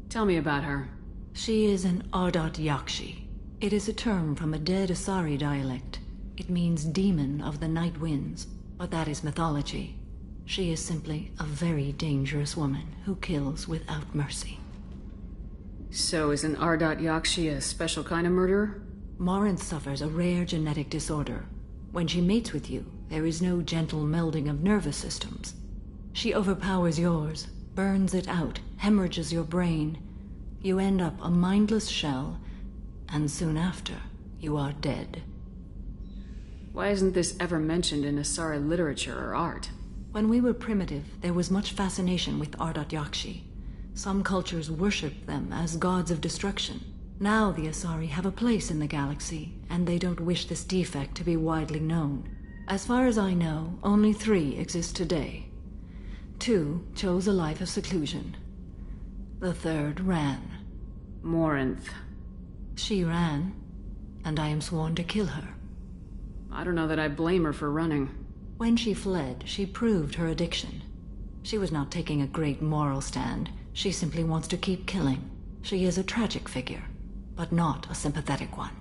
Tell me about her. She is an Ardat Yakshi. It is a term from a dead Asari dialect. It means demon of the night winds, but that is mythology. She is simply a very dangerous woman who kills without mercy. So is an Ardat Yakshi a special kind of murderer? Morinth suffers a rare genetic disorder. When she mates with you, there is no gentle melding of nervous systems. She overpowers yours, burns it out, hemorrhages your brain. You end up a mindless shell, and soon after, you are dead. Why isn't this ever mentioned in Asari literature or art? When we were primitive, there was much fascination with Ardat Yakshi. Some cultures worshipped them as gods of destruction. Now the Asari have a place in the galaxy, and they don't wish this defect to be widely known. As far as I know, only 3 exist today. 2 chose a life of seclusion. The 3rd ran. Morinth. She ran, and I am sworn to kill her. I don't know that I blame her for running. When she fled, she proved her addiction. She was not taking a great moral stand. She simply wants to keep killing. She is a tragic figure, but not a sympathetic one.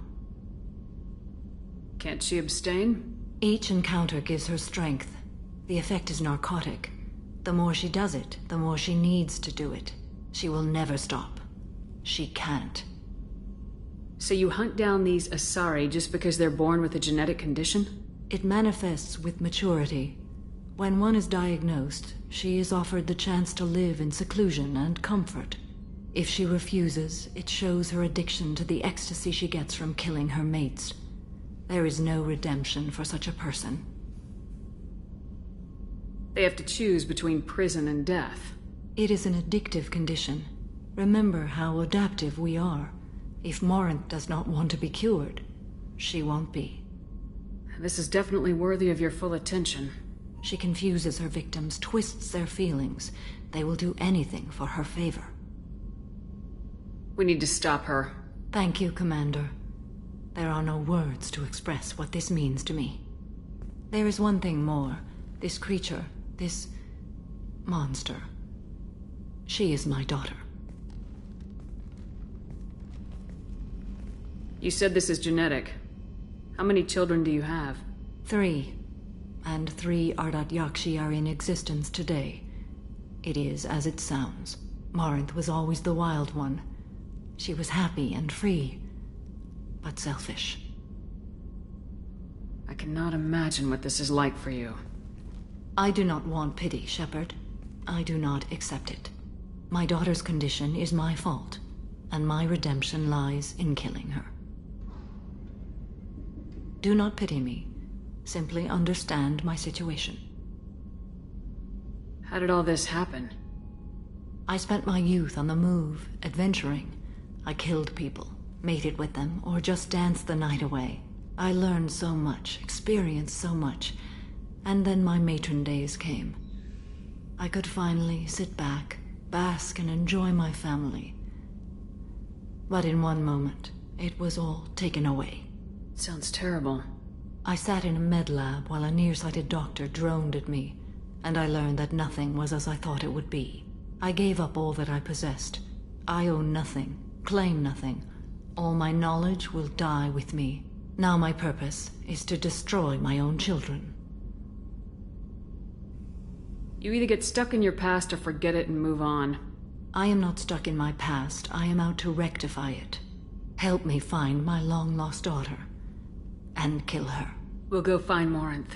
Can't she abstain? Each encounter gives her strength. The effect is narcotic. The more she does it, the more she needs to do it. She will never stop. She can't. So you hunt down these Asari just because they're born with a genetic condition? It manifests with maturity. When one is diagnosed, she is offered the chance to live in seclusion and comfort. If she refuses, it shows her addiction to the ecstasy she gets from killing her mates. There is no redemption for such a person. They have to choose between prison and death. It is an addictive condition. Remember how adaptive we are. If Morinth does not want to be cured, she won't be. This is definitely worthy of your full attention. She confuses her victims, twists their feelings. They will do anything for her favor. We need to stop her. Thank you, Commander. There are no words to express what this means to me. There is one thing more. This creature, this monster. She is my daughter. You said this is genetic. How many children do you have? 3. And 3 Ardat Yakshi are in existence today. It is as it sounds. Marinth was always the wild one. She was happy and free, but selfish. I cannot imagine what this is like for you. I do not want pity, Shepard. I do not accept it. My daughter's condition is my fault, and my redemption lies in killing her. Do not pity me. Simply understand my situation. How did all this happen? I spent my youth on the move, adventuring. I killed people, mated with them, or just danced the night away. I learned so much, experienced so much, and then my matron days came. I could finally sit back, bask, and enjoy my family. But in one moment, it was all taken away. Sounds terrible. I sat in a med lab while a nearsighted doctor droned at me, and I learned that nothing was as I thought it would be. I gave up all that I possessed. I own nothing, claim nothing. All my knowledge will die with me. Now my purpose is to destroy my own children. You either get stuck in your past or forget it and move on. I am not stuck in my past. I am out to rectify it. Help me find my long-lost daughter. And kill her. We'll go find Morinth.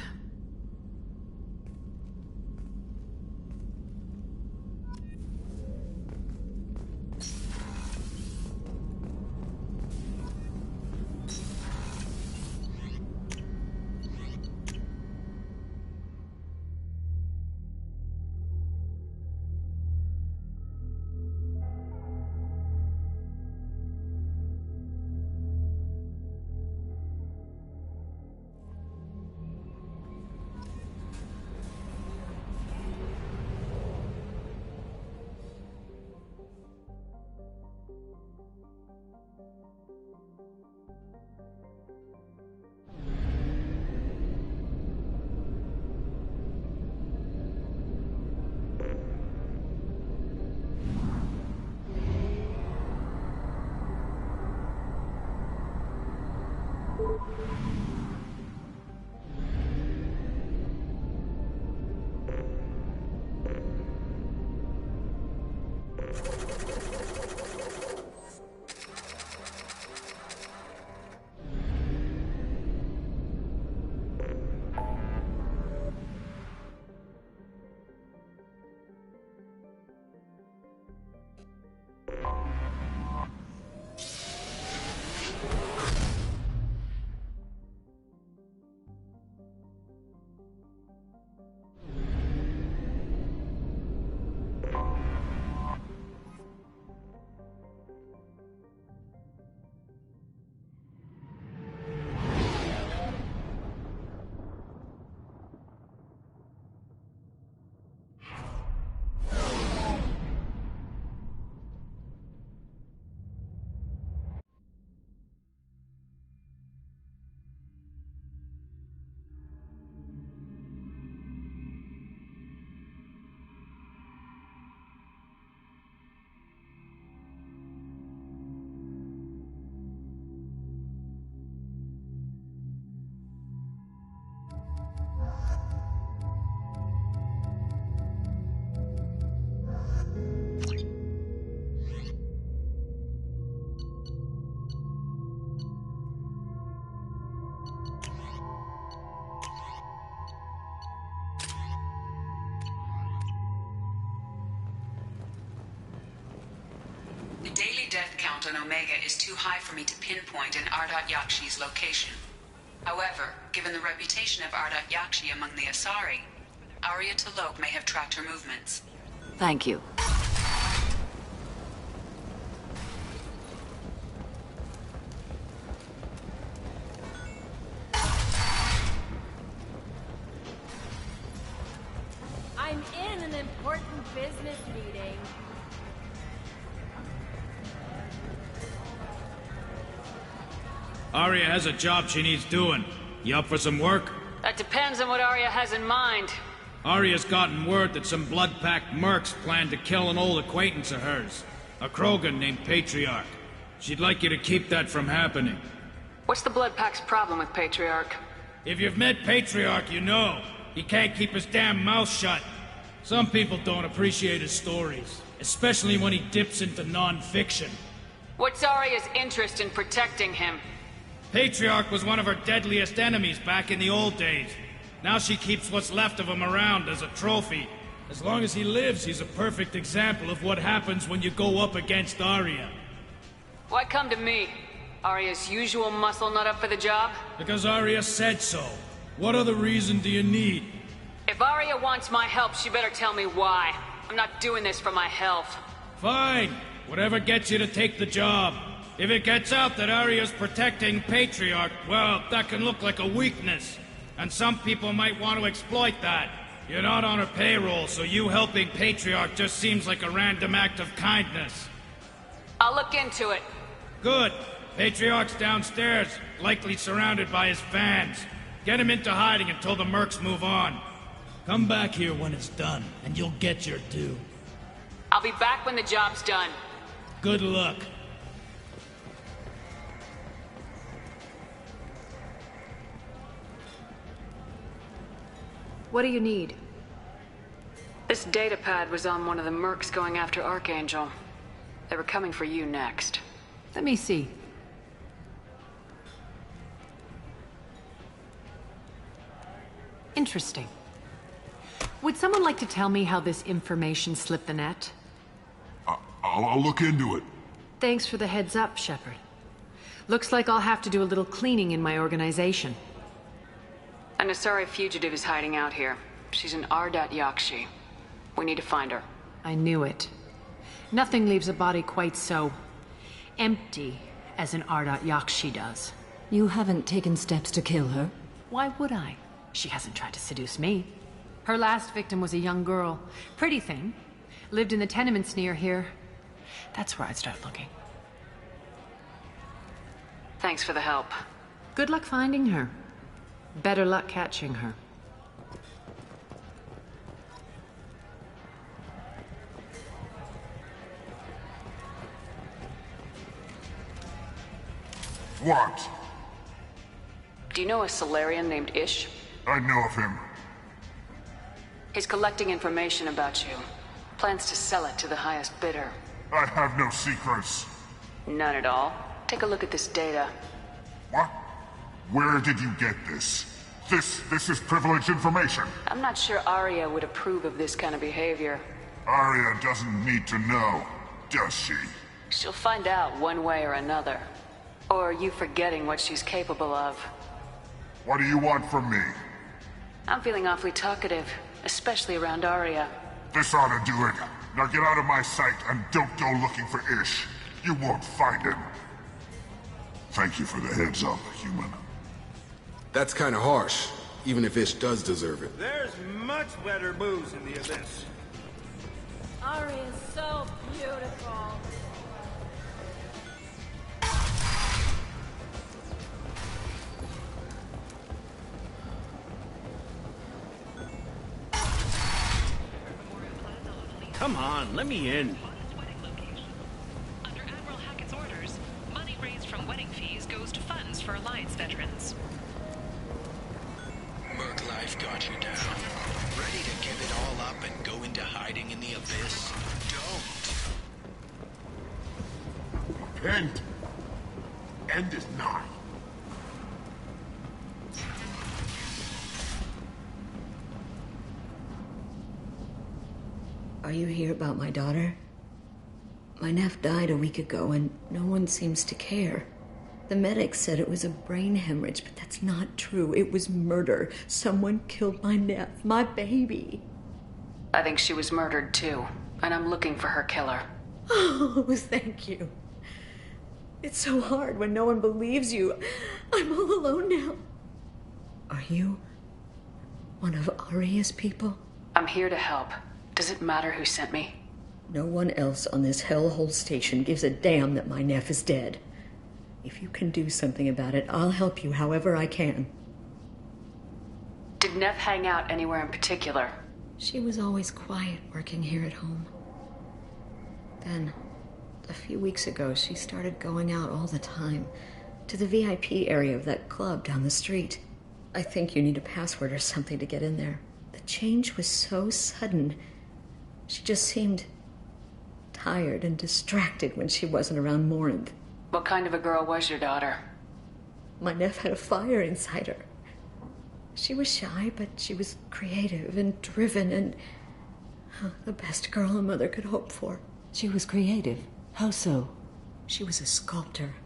The daily death count on Omega is too high for me to pinpoint an Ardat Yakshi's location. However, given the reputation of Ardat Yakshi among the Asari, Arya T'Loak may have tracked her movements. Thank you. I'm in an important business meeting. Arya has a job she needs doing. You up for some work? That depends on what Arya has in mind. Arya's gotten word that some blood-packed mercs plan to kill an old acquaintance of hers. A Krogan named Patriarch. She'd like you to keep that from happening. What's the Blood Pack's problem with Patriarch? If you've met Patriarch, you know. He can't keep his damn mouth shut. Some people don't appreciate his stories, especially when he dips into non-fiction. What's Arya's interest in protecting him? Patriarch was one of her deadliest enemies back in the old days. Now she keeps what's left of him around as a trophy. As long as he lives, he's a perfect example of what happens when you go up against Arya. Why come to me? Arya's usual muscle not up for the job? Because Arya said so. What other reason do you need? If Arya wants my help, she better tell me why. I'm not doing this for my health. Fine. Whatever gets you to take the job. If it gets out that Arya's protecting Patriarch, well, that can look like a weakness. And some people might want to exploit that. You're not on her payroll, so you helping Patriarch just seems like a random act of kindness. I'll look into it. Good. Patriarch's downstairs, likely surrounded by his fans. Get him into hiding until the mercs move on. Come back here when it's done, and you'll get your due. I'll be back when the job's done. Good luck. What do you need? This datapad was on one of the mercs going after Archangel. They were coming for you next. Let me see. Interesting. Would someone like to tell me how this information slipped the net? I'll look into it. Thanks for the heads up, Shepard. Looks like I'll have to do a little cleaning in my organization. An Asari fugitive is hiding out here. She's an Ardat Yakshi. We need to find her. I knew it. Nothing leaves a body quite so empty as an Ardat Yakshi does. You haven't taken steps to kill her? Why would I? She hasn't tried to seduce me. Her last victim was a young girl. Pretty thing. Lived in the tenements near here. That's where I'd start looking. Thanks for the help. Good luck finding her. Better luck catching her. What? Do you know a Solarian named Ish? I know of him. He's collecting information about you. Plans to sell it to the highest bidder. I have no secrets. None at all. Take a look at this data. What? Where did you get this? This is privileged information. I'm not sure Arya would approve of this kind of behavior. Arya doesn't need to know, does she? She'll find out one way or another. Or are you forgetting what she's capable of? What do you want from me? I'm feeling awfully talkative, especially around Arya. This ought to do it. Now get out of my sight and don't go looking for Ish. You won't find him. Thank you for the heads up, human. That's kind of harsh, even if Ish does deserve it. There's much better booze in the Abyss. Arya is so beautiful. Come on, let me in. Under Admiral Hackett's orders, money raised from wedding fees goes to funds for Alliance veterans. Merc life got you down. Ready to give it all up and go into hiding in the Abyss? Don't. Repent. End is nigh. Are you here about my daughter? My nephew died a week ago and no one seems to care. The medics said it was a brain hemorrhage, but that's not true. It was murder. Someone killed my nephew, my baby. I think she was murdered too, and I'm looking for her killer. Oh, thank you. It's so hard when no one believes you. I'm all alone now. Are you one of Arya's people? I'm here to help. Does it matter who sent me? No one else on this hellhole station gives a damn that my nephew is dead. If you can do something about it, I'll help you however I can. Did Neff hang out anywhere in particular? She was always quiet working here at home. Then, a few weeks ago, she started going out all the time to the VIP area of that club down the street. I think you need a password or something to get in there. The change was so sudden. She just seemed tired and distracted when she wasn't around Morinth. What kind of a girl was your daughter? My Neff had a fire inside her. She was shy, but she was creative and driven and the best girl a mother could hope for. She was creative? How so? She was a sculptor.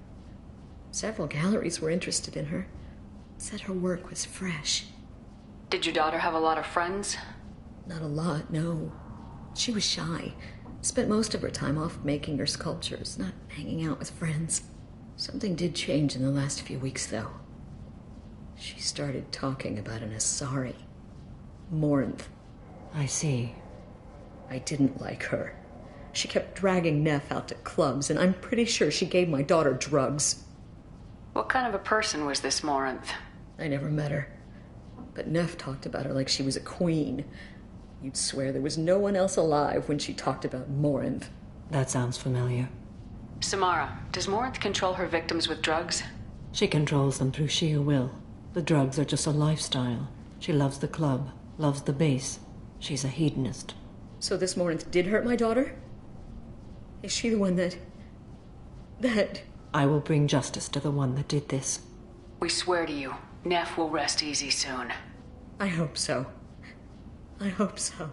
Several galleries were interested in her. Said her work was fresh. Did your daughter have a lot of friends? Not a lot, no. She was shy. Spent most of her time off making her sculptures, not hanging out with friends. Something did change in the last few weeks, though. She started talking about an Asari. Morinth. I see. I didn't like her. She kept dragging Neff out to clubs, and I'm pretty sure she gave my daughter drugs. What kind of a person was this Morinth? I never met her. But Neff talked about her like she was a queen. You'd swear there was no one else alive when she talked about Morinth. That sounds familiar. Samara, does Morinth control her victims with drugs? She controls them through sheer will. The drugs are just a lifestyle. She loves the club, loves the base. She's a hedonist. So this Morinth did hurt my daughter? Is she the one that... I will bring justice to the one that did this. We swear to you, Neff will rest easy soon. I hope so. I hope so.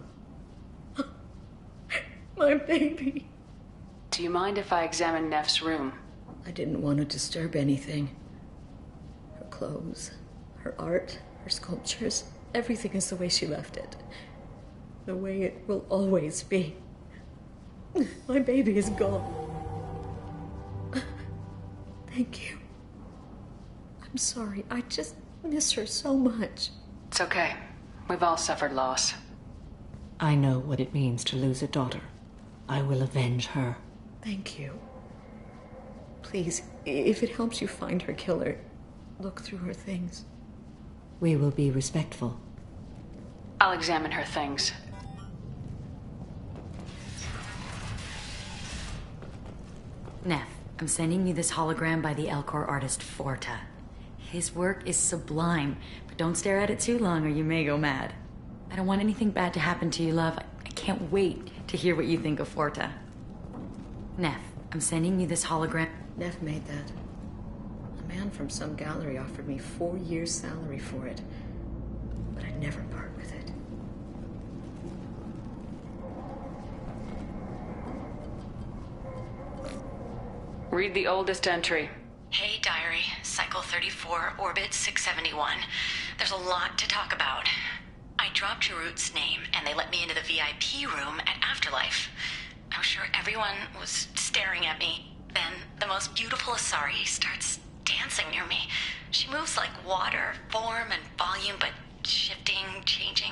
My baby. Do you mind if I examine Neff's room? I didn't want to disturb anything. Her clothes, her art, her sculptures, everything is the way she left it. The way it will always be. My baby is gone. Thank you. I'm sorry. I just miss her so much. It's okay. We've all suffered loss. I know what it means to lose a daughter. I will avenge her. Thank you. Please, if it helps you find her killer, look through her things. We will be respectful. I'll examine her things. Neff, I'm sending you this hologram by the Elcor artist Forta. His work is sublime, but don't stare at it too long or you may go mad. I don't want anything bad to happen to you, love. I can't wait to hear what you think of Forta. Neff, I'm sending you this hologram. Neff made that. A man from some gallery offered me 4 years' salary for it, but I'd never part with it. Read the oldest entry. Hey, diary. Cycle 34, orbit 671. There's a lot to talk about. I dropped Jarut's name, and they let me into the VIP room at Afterlife. I'm sure everyone was staring at me. Then, the most beautiful Asari starts dancing near me. She moves like water, form and volume, but shifting, changing.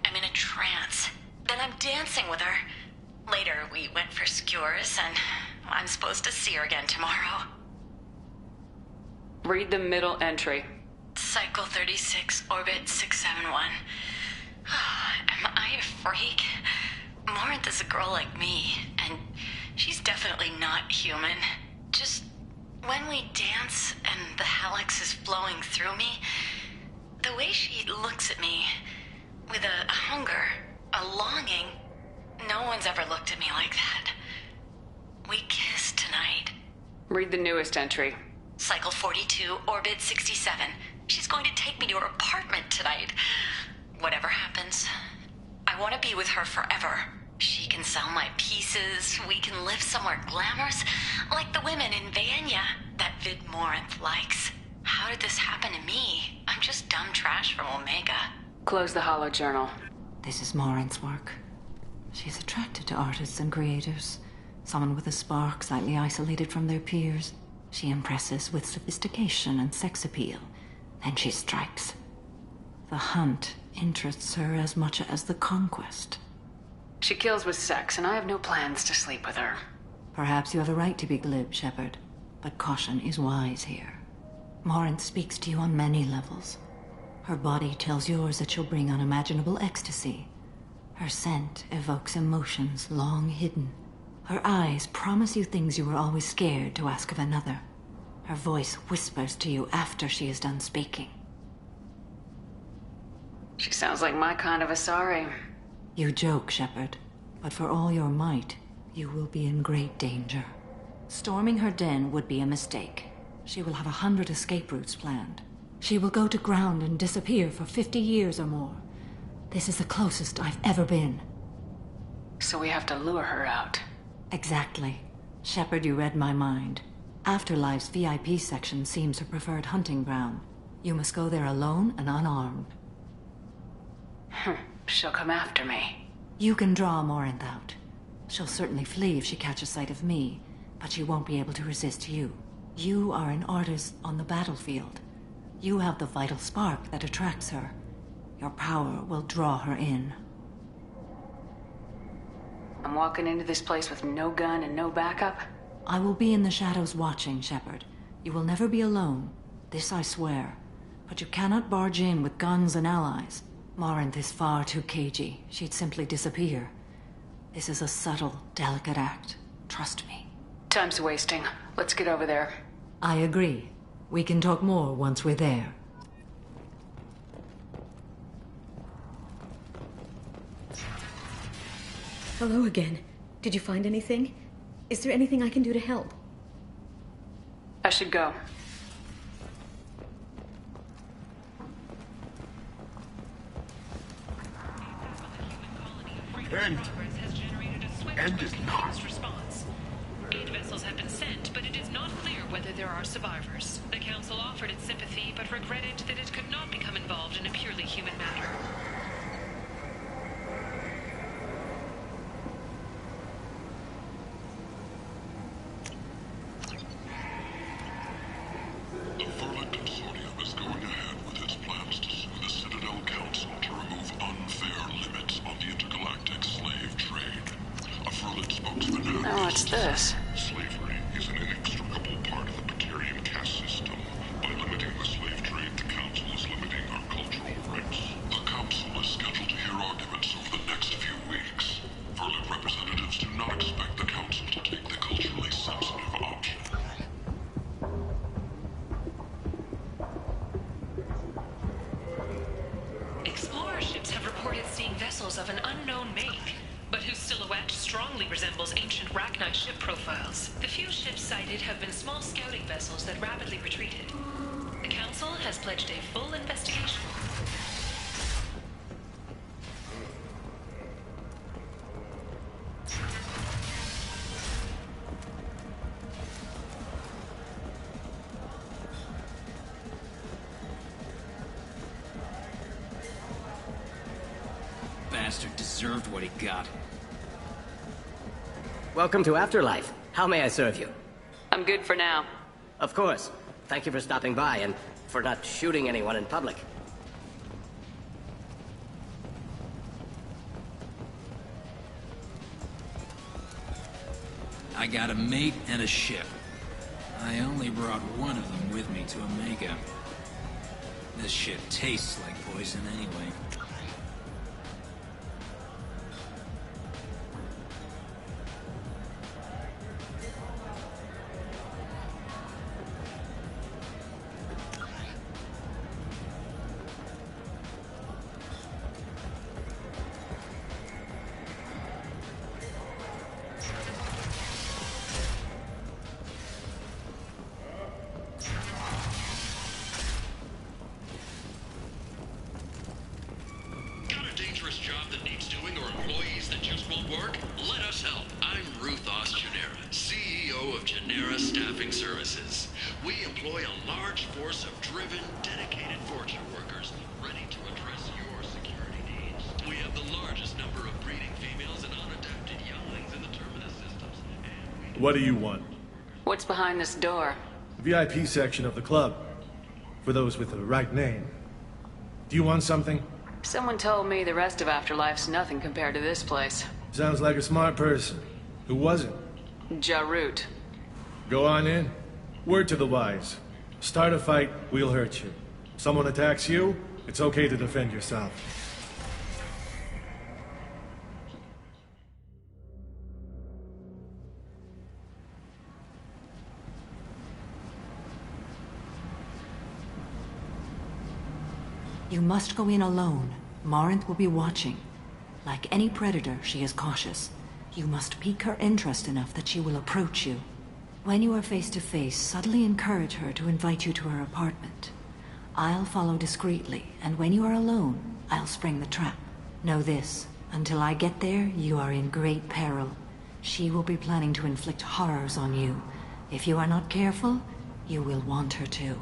I'm in a trance. Then I'm dancing with her. Later, we went for skewers, and I'm supposed to see her again tomorrow. Read the middle entry. Cycle 36, orbit 671. Am I a freak? Morinth is a girl like me, and she's definitely not human. Just when we dance and the hallex is flowing through me, the way she looks at me with a hunger, a longing, no one's ever looked at me like that. We kissed tonight. Read the newest entry. Cycle 42, orbit 67. She's going to take me to her apartment tonight. Whatever happens, I want to be with her forever. She can sell my pieces. We can live somewhere glamorous, like the women in Vanya that Vid Morinth likes. How did this happen to me? I'm just dumb trash from Omega. Close the holo journal. This is Morinth's work. She's attracted to artists and creators. Someone with a spark, slightly isolated from their peers. She impresses with sophistication and sex appeal. Then she strikes. The hunt interests her as much as the conquest. She kills with sex, and I have no plans to sleep with her. Perhaps you have a right to be glib, Shepard, but caution is wise here. Morinth speaks to you on many levels. Her body tells yours that she'll bring unimaginable ecstasy. Her scent evokes emotions long hidden. Her eyes promise you things you were always scared to ask of another. Her voice whispers to you after she is done speaking. She sounds like my kind of Asari. You joke, Shepard, but for all your might, you will be in great danger. Storming her den would be a mistake. She will have 100 escape routes planned. She will go to ground and disappear for 50 years or more. This is the closest I've ever been. So we have to lure her out. Exactly. Shepard, you read my mind. Afterlife's VIP section seems her preferred hunting ground. You must go there alone and unarmed. She'll come after me. You can draw Morinth out. She'll certainly flee if she catches sight of me, but she won't be able to resist you. You are an artist on the battlefield. You have the vital spark that attracts her. Your power will draw her in. I'm walking into this place with no gun and no backup? I will be in the shadows watching, Shepard. You will never be alone. This I swear. But you cannot barge in with guns and allies. Morinth is far too cagey. She'd simply disappear. This is a subtle, delicate act. Trust me. Time's wasting. Let's get over there. I agree. We can talk more once we're there. Hello again. Did you find anything? Is there anything I can do to help? I should go. End it now. Response. 8 vessels have been sent, but it is not clear whether there are survivors. The Council offered its sympathy, but regretted that it could not become involved in a purely human matter. The Furlet Consortium is going ahead with its plans to sue the Citadel Council to remove unfair limits on the intergalactic slave trade. A Furlet spokesman Oh, what's this? Slavery is an inextricable part of the Batarian caste system. By limiting the slave trade, the Council is limiting our cultural rights. The Council is scheduled to hear arguments over the next few weeks. Furlet representatives do not expect the Council to take the culturally sensitive option. Explorer ships have reported seeing vessels of an unknown make, but whose silhouette strongly resembles ancient Rachni ship profiles. The few ships sighted have been small scouting vessels that rapidly retreated. The Council has pledged a full investigation. Bastard deserved what he got. Welcome to Afterlife. How may I serve you? I'm good for now. Of course. Thank you for stopping by and for not shooting anyone in public. I got a mate and a ship. I only brought one of them with me to Omega. This shit tastes like poison anyway. What do you want? What's behind this door? The VIP section of the club. For those with the right name. Do you want something? Someone told me the rest of Afterlife's nothing compared to this place. Sounds like a smart person. Who was it? Jarut. Go on in. Word to the wise. Start a fight, we'll hurt you. Someone attacks you, It's okay to defend yourself. You must go in alone. Morinth will be watching. Like any predator, she is cautious. You must pique her interest enough that she will approach you. When you are face to face, subtly encourage her to invite you to her apartment. I'll follow discreetly, and when you are alone, I'll spring the trap. Know this, until I get there, you are in great peril. She will be planning to inflict horrors on you. If you are not careful, you will want her to.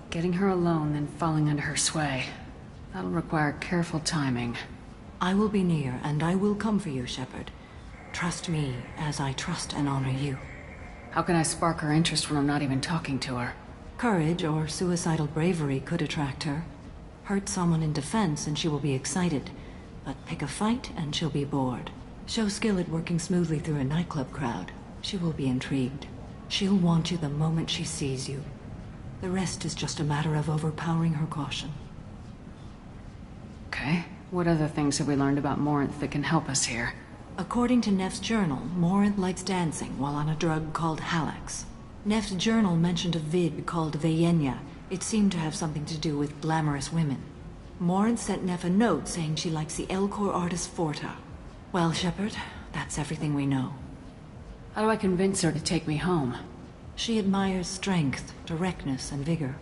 Getting her alone, then falling under her sway. That'll require careful timing. I will be near, and I will come for you, Shepard. Trust me, as I trust and honor you. How can I spark her interest when I'm not even talking to her? Courage or suicidal bravery could attract her. Hurt someone in defense and she will be excited. But pick a fight and she'll be bored. Show skill at working smoothly through a nightclub crowd. She will be intrigued. She'll want you the moment she sees you. The rest is just a matter of overpowering her caution. Okay. What other things have we learned about Morinth that can help us here? According to Neff's journal, Morinth likes dancing while on a drug called Halax. Neff's journal mentioned a vid called Veyenya. It seemed to have something to do with glamorous women. Morinth sent Neff a note saying she likes the Elcor artist Forta. Well, Shepard, that's everything we know. How do I convince her to take me home? She admires strength, directness, and vigor.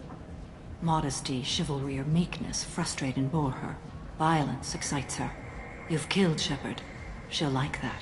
Modesty, chivalry, or meekness frustrate and bore her. Violence excites her. You've killed Shepard. She'll like that.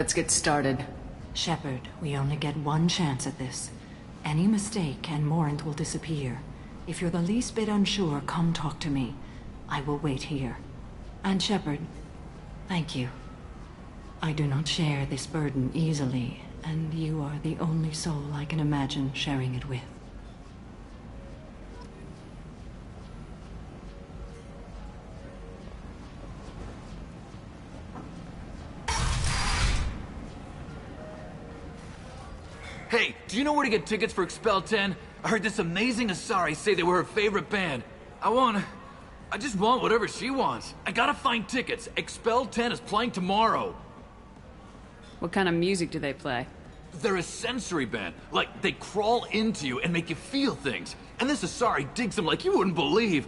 Let's get started. Shepard, we only get one chance at this. Any mistake and Morinth will disappear. If you're the least bit unsure, come talk to me. I will wait here. And Shepard, thank you. I do not share this burden easily, and you are the only soul I can imagine sharing it with. Hey, do you know where to get tickets for Expel 10? I heard this amazing Asari say they were her favorite band. I wanna... I just want whatever she wants. I gotta find tickets. Expel 10 is playing tomorrow. What kind of music do they play? They're a sensory band. Like, they crawl into you and make you feel things. And this Asari digs them like you wouldn't believe.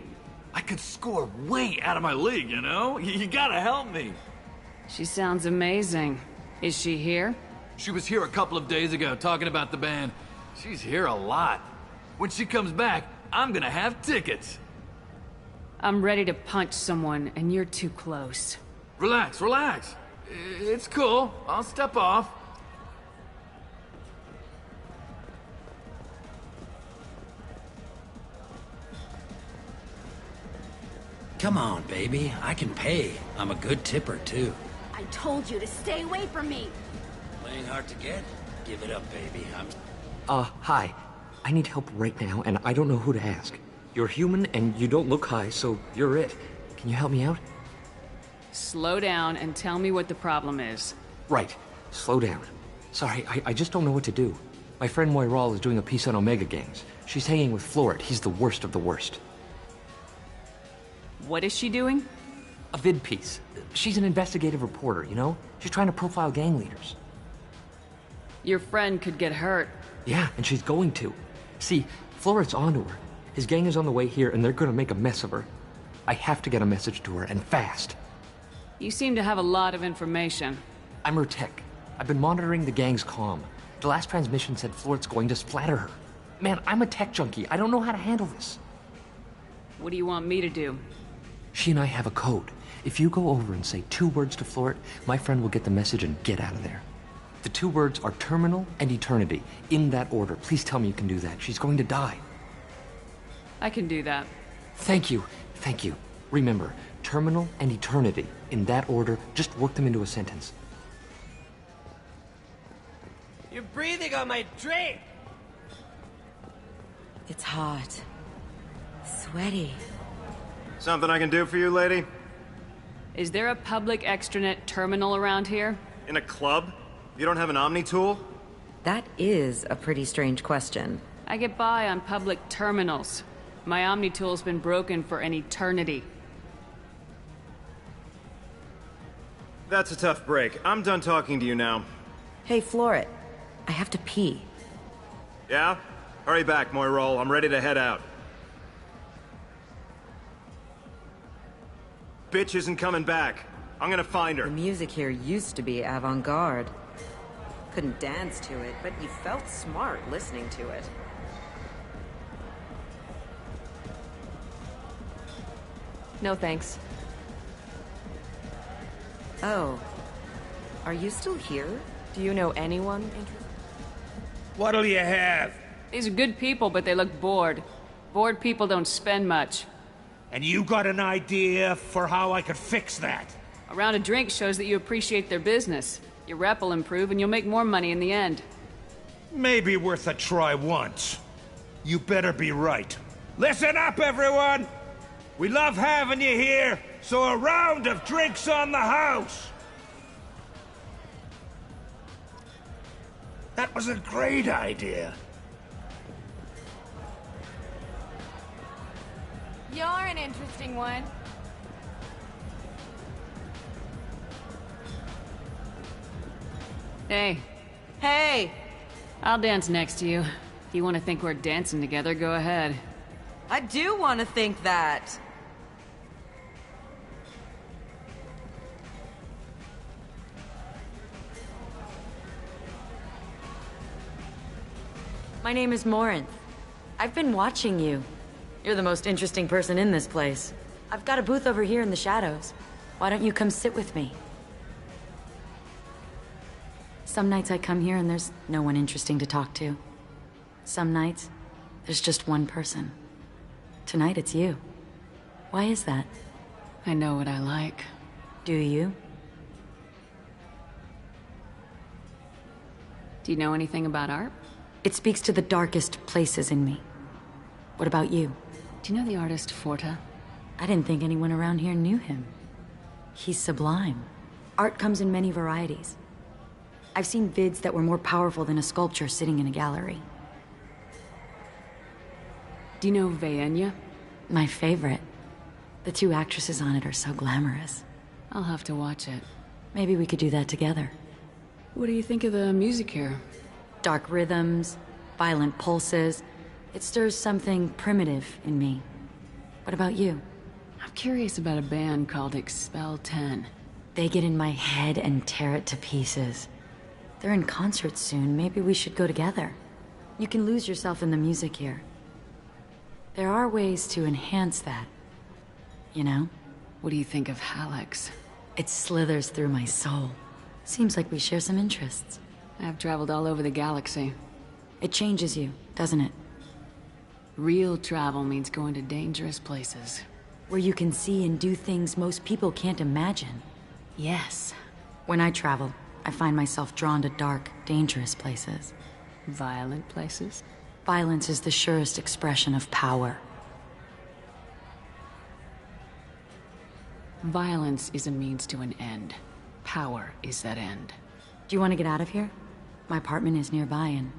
I could score way out of my league, you know? You gotta help me. She sounds amazing. Is she here? She was here a couple of days ago talking about the band. She's here a lot. When she comes back, I'm gonna have tickets. I'm ready to punch someone, and you're too close. Relax, relax. It's cool. I'll step off. Come on, baby. I can pay. I'm a good tipper, too. I told you to stay away from me. Playing hard to get? Give it up, baby. Hi. I need help right now, and I don't know who to ask. You're human, and you don't look high, so you're it. Can you help me out? Slow down and tell me what the problem is. Right. Slow down. Sorry, I just don't know what to do. My friend Moiral is doing a piece on Omega gangs. She's hanging with Florid. He's the worst of the worst. What is she doing? A vid piece. She's an investigative reporter, you know? She's trying to profile gang leaders. Your friend could get hurt. Yeah, and she's going to. See, Florid's onto her. His gang is on the way here, and they're gonna make a mess of her. I have to get a message to her, and fast. You seem to have a lot of information. I'm her tech. I've been monitoring the gang's comm. The last transmission said Florid's going to splatter her. Man, I'm a tech junkie. I don't know how to handle this. What do you want me to do? She and I have a code. If you go over and say 2 words to Florid, my friend will get the message and get out of there. The 2 words are terminal and eternity. In that order. Please tell me you can do that. She's going to die. I can do that. Thank you. Thank you. Remember, terminal and eternity. In that order, just work them into a sentence. You're breathing on my drink! It's hot. Sweaty. Something I can do for you, lady? Is there a public extranet terminal around here? In a club? You don't have an Omni tool? That is a pretty strange question. I get by on public terminals. My Omni tool's been broken for an eternity. That's a tough break. I'm done talking to you now. Hey, Florid. I have to pee. Yeah? Hurry back, Moiral. I'm ready to head out. Bitch isn't coming back. I'm gonna find her. The music here used to be avant-garde. Couldn't dance to it, but you felt smart listening to it. No thanks. Oh. Are you still here? Do you know anyone? What'll you have? These are good people, but they look bored. Bored people don't spend much. And you got an idea for how I could fix that? A round of drinks shows that you appreciate their business. Your rep will improve and you'll make more money in the end. Maybe worth a try once. You better be right. Listen up, everyone! We love having you here, so a round of drinks on the house! That was a great idea. You're an interesting one. Hey. Hey! I'll dance next to you. If you want to think we're dancing together, go ahead. I do want to think that. My name is Morinth. I've been watching you. You're the most interesting person in this place. I've got a booth over here in the shadows. Why don't you come sit with me? Some nights I come here and there's no one interesting to talk to. Some nights, there's just one person. Tonight it's you. Why is that? I know what I like. Do you? Do you know anything about art? It speaks to the darkest places in me. What about you? Do you know the artist Forta? I didn't think anyone around here knew him. He's sublime. Art comes in many varieties. I've seen vids that were more powerful than a sculpture sitting in a gallery. Do you know Vaenya? My favorite. The two actresses on it are so glamorous. I'll have to watch it. Maybe we could do that together. What do you think of the music here? Dark rhythms, violent pulses. It stirs something primitive in me. What about you? I'm curious about a band called Expel 10. They get in my head and tear it to pieces. They're in concert soon. Maybe we should go together. You can lose yourself in the music here. There are ways to enhance that. You know? What do you think of Hallex? It slithers through my soul. Seems like we share some interests. I've traveled all over the galaxy. It changes you, doesn't it? Real travel means going to dangerous places. Where you can see and do things most people can't imagine. Yes. When I travel, I find myself drawn to dark, dangerous places. Violent places? Violence is the surest expression of power. Violence is a means to an end. Power is that end. Do you want to get out of here? My apartment is nearby and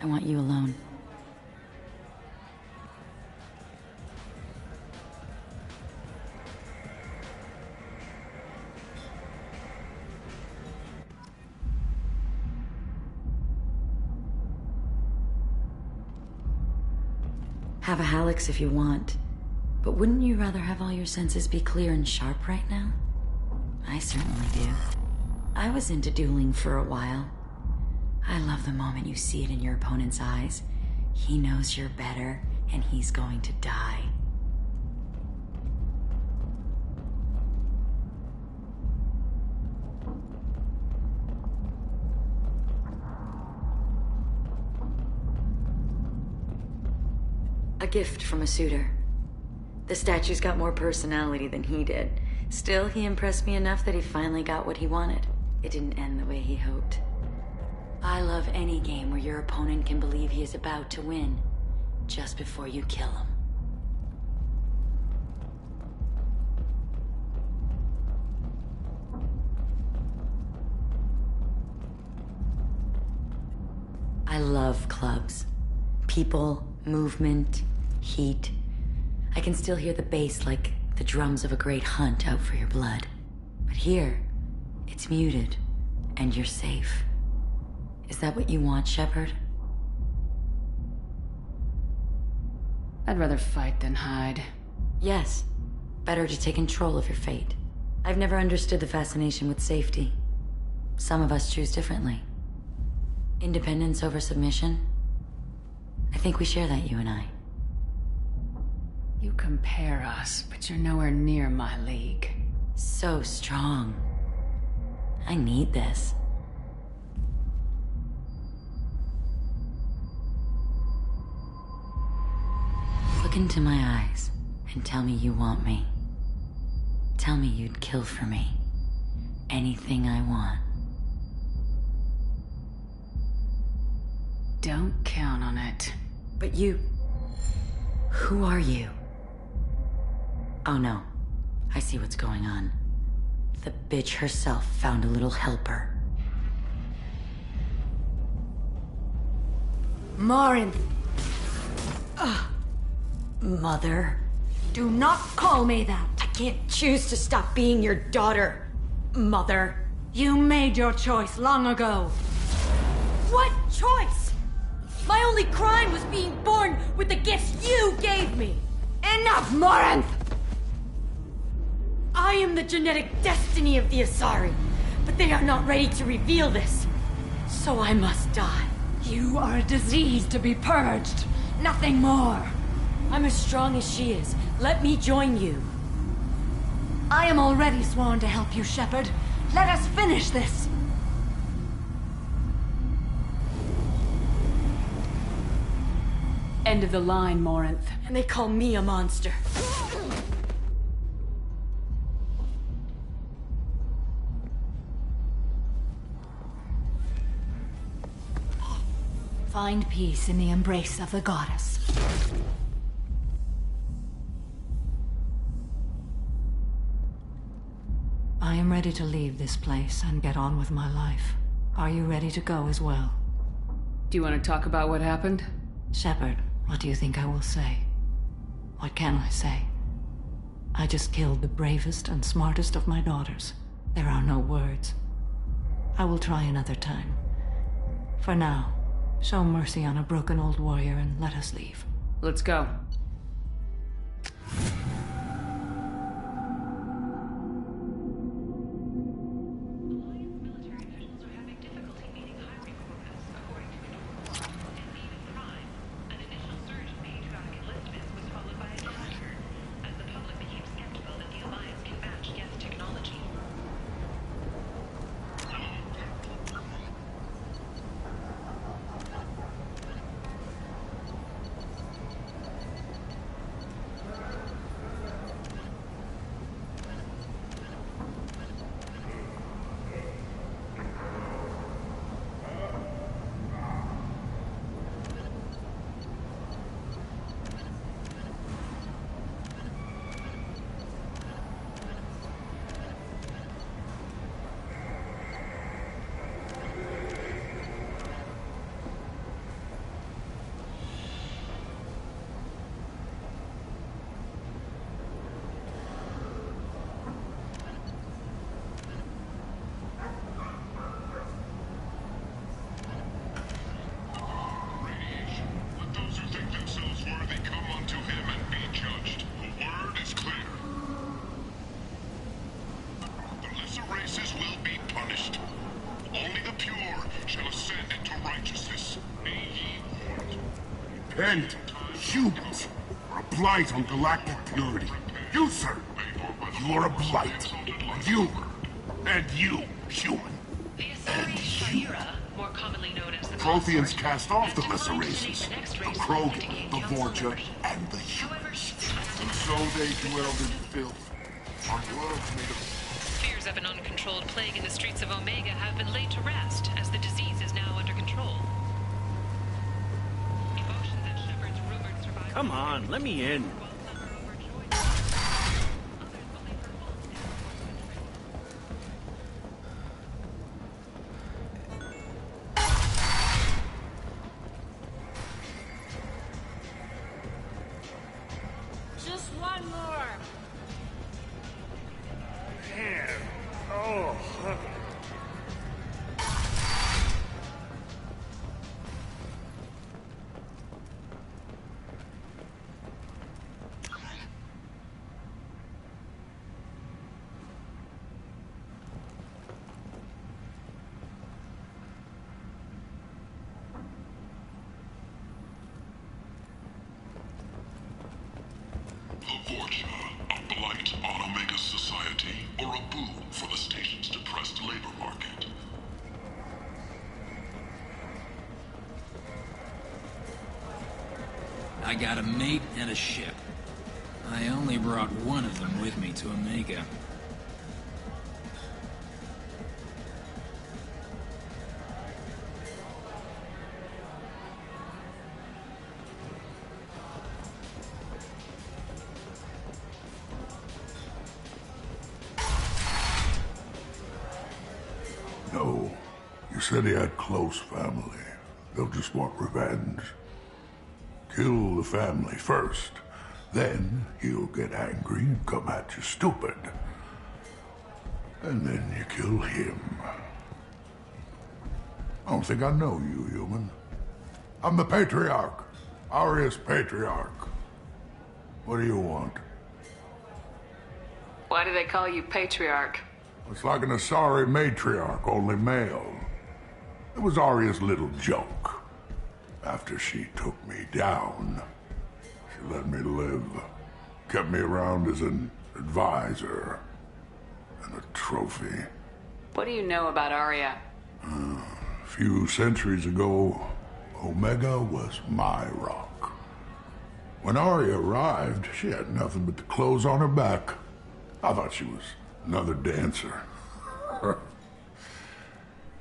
I want you alone. Have a Hallex if you want, but wouldn't you rather have all your senses be clear and sharp right now? I certainly do. I was into dueling for a while. I love the moment you see it in your opponent's eyes. He knows you're better, and he's going to die. A gift from a suitor. The statue's got more personality than he did. Still, he impressed me enough that he finally got what he wanted. It didn't end the way he hoped. I love any game where your opponent can believe he is about to win, just before you kill him. I love clubs. People, movement, heat. I can still hear the bass like the drums of a great hunt out for your blood. But here, it's muted, and you're safe. Is that what you want, Shepard? I'd rather fight than hide. Yes. Better to take control of your fate. I've never understood the fascination with safety. Some of us choose differently. Independence over submission? I think we share that, you and I. You compare us, but you're nowhere near my league. So strong. I need this. Look into my eyes and tell me you want me. Tell me you'd kill for me. Anything I want. Don't count on it. But you... Who are you? Oh no. I see what's going on. The bitch herself found a little helper. Morinth! Mother? Do not call me that! I can't choose to stop being your daughter, Mother. You made your choice long ago. What choice? My only crime was being born with the gifts you gave me! Enough, Morinth! I am the genetic destiny of the Asari, but they are not ready to reveal this. So I must die. You are a disease to be purged. Nothing more. I'm as strong as she is. Let me join you. I am already sworn to help you, Shepard. Let us finish this. End of the line, Morinth. And they call me a monster. Find peace in the embrace of the goddess. I am ready to leave this place and get on with my life. Are you ready to go as well? Do you want to talk about what happened? Shepard, what do you think I will say? What can I say? I just killed the bravest and smartest of my daughters. There are no words. I will try another time. For now, show mercy on a broken old warrior and let us leave. Let's go. Repent, humans, are a blight on galactic purity. You, sir, you are a blight. You, and you, human. And you. More commonly known as the Protheans cast off the lesser races, the Krogan, the Vorja, and the humans. And so they dwelled in filth, on worlds made of... Fears of an uncontrolled plague in the streets of Omega have been laid to rest, as the disease is now under control. Come on, let me in. Just one more. Man. Oh. The Vorja, a blight on Omega's society, or a boon for the station's depressed labor market? I got a mate and a ship. I only brought one of them with me to Omega. No. You said he had close family. They'll just want revenge. Kill the family first. Then he'll get angry and come at you stupid. And then you kill him. I don't think I know you, human. I'm the Patriarch. Arius Patriarch. What do you want? Why do they call you Patriarch? It's like an Asari matriarch, only male. It was Arya's little joke. After she took me down, she let me live. Kept me around as an advisor and a trophy. What do you know about Arya? A few centuries ago, Omega was my rock. When Arya arrived, she had nothing but the clothes on her back. I thought she was another dancer.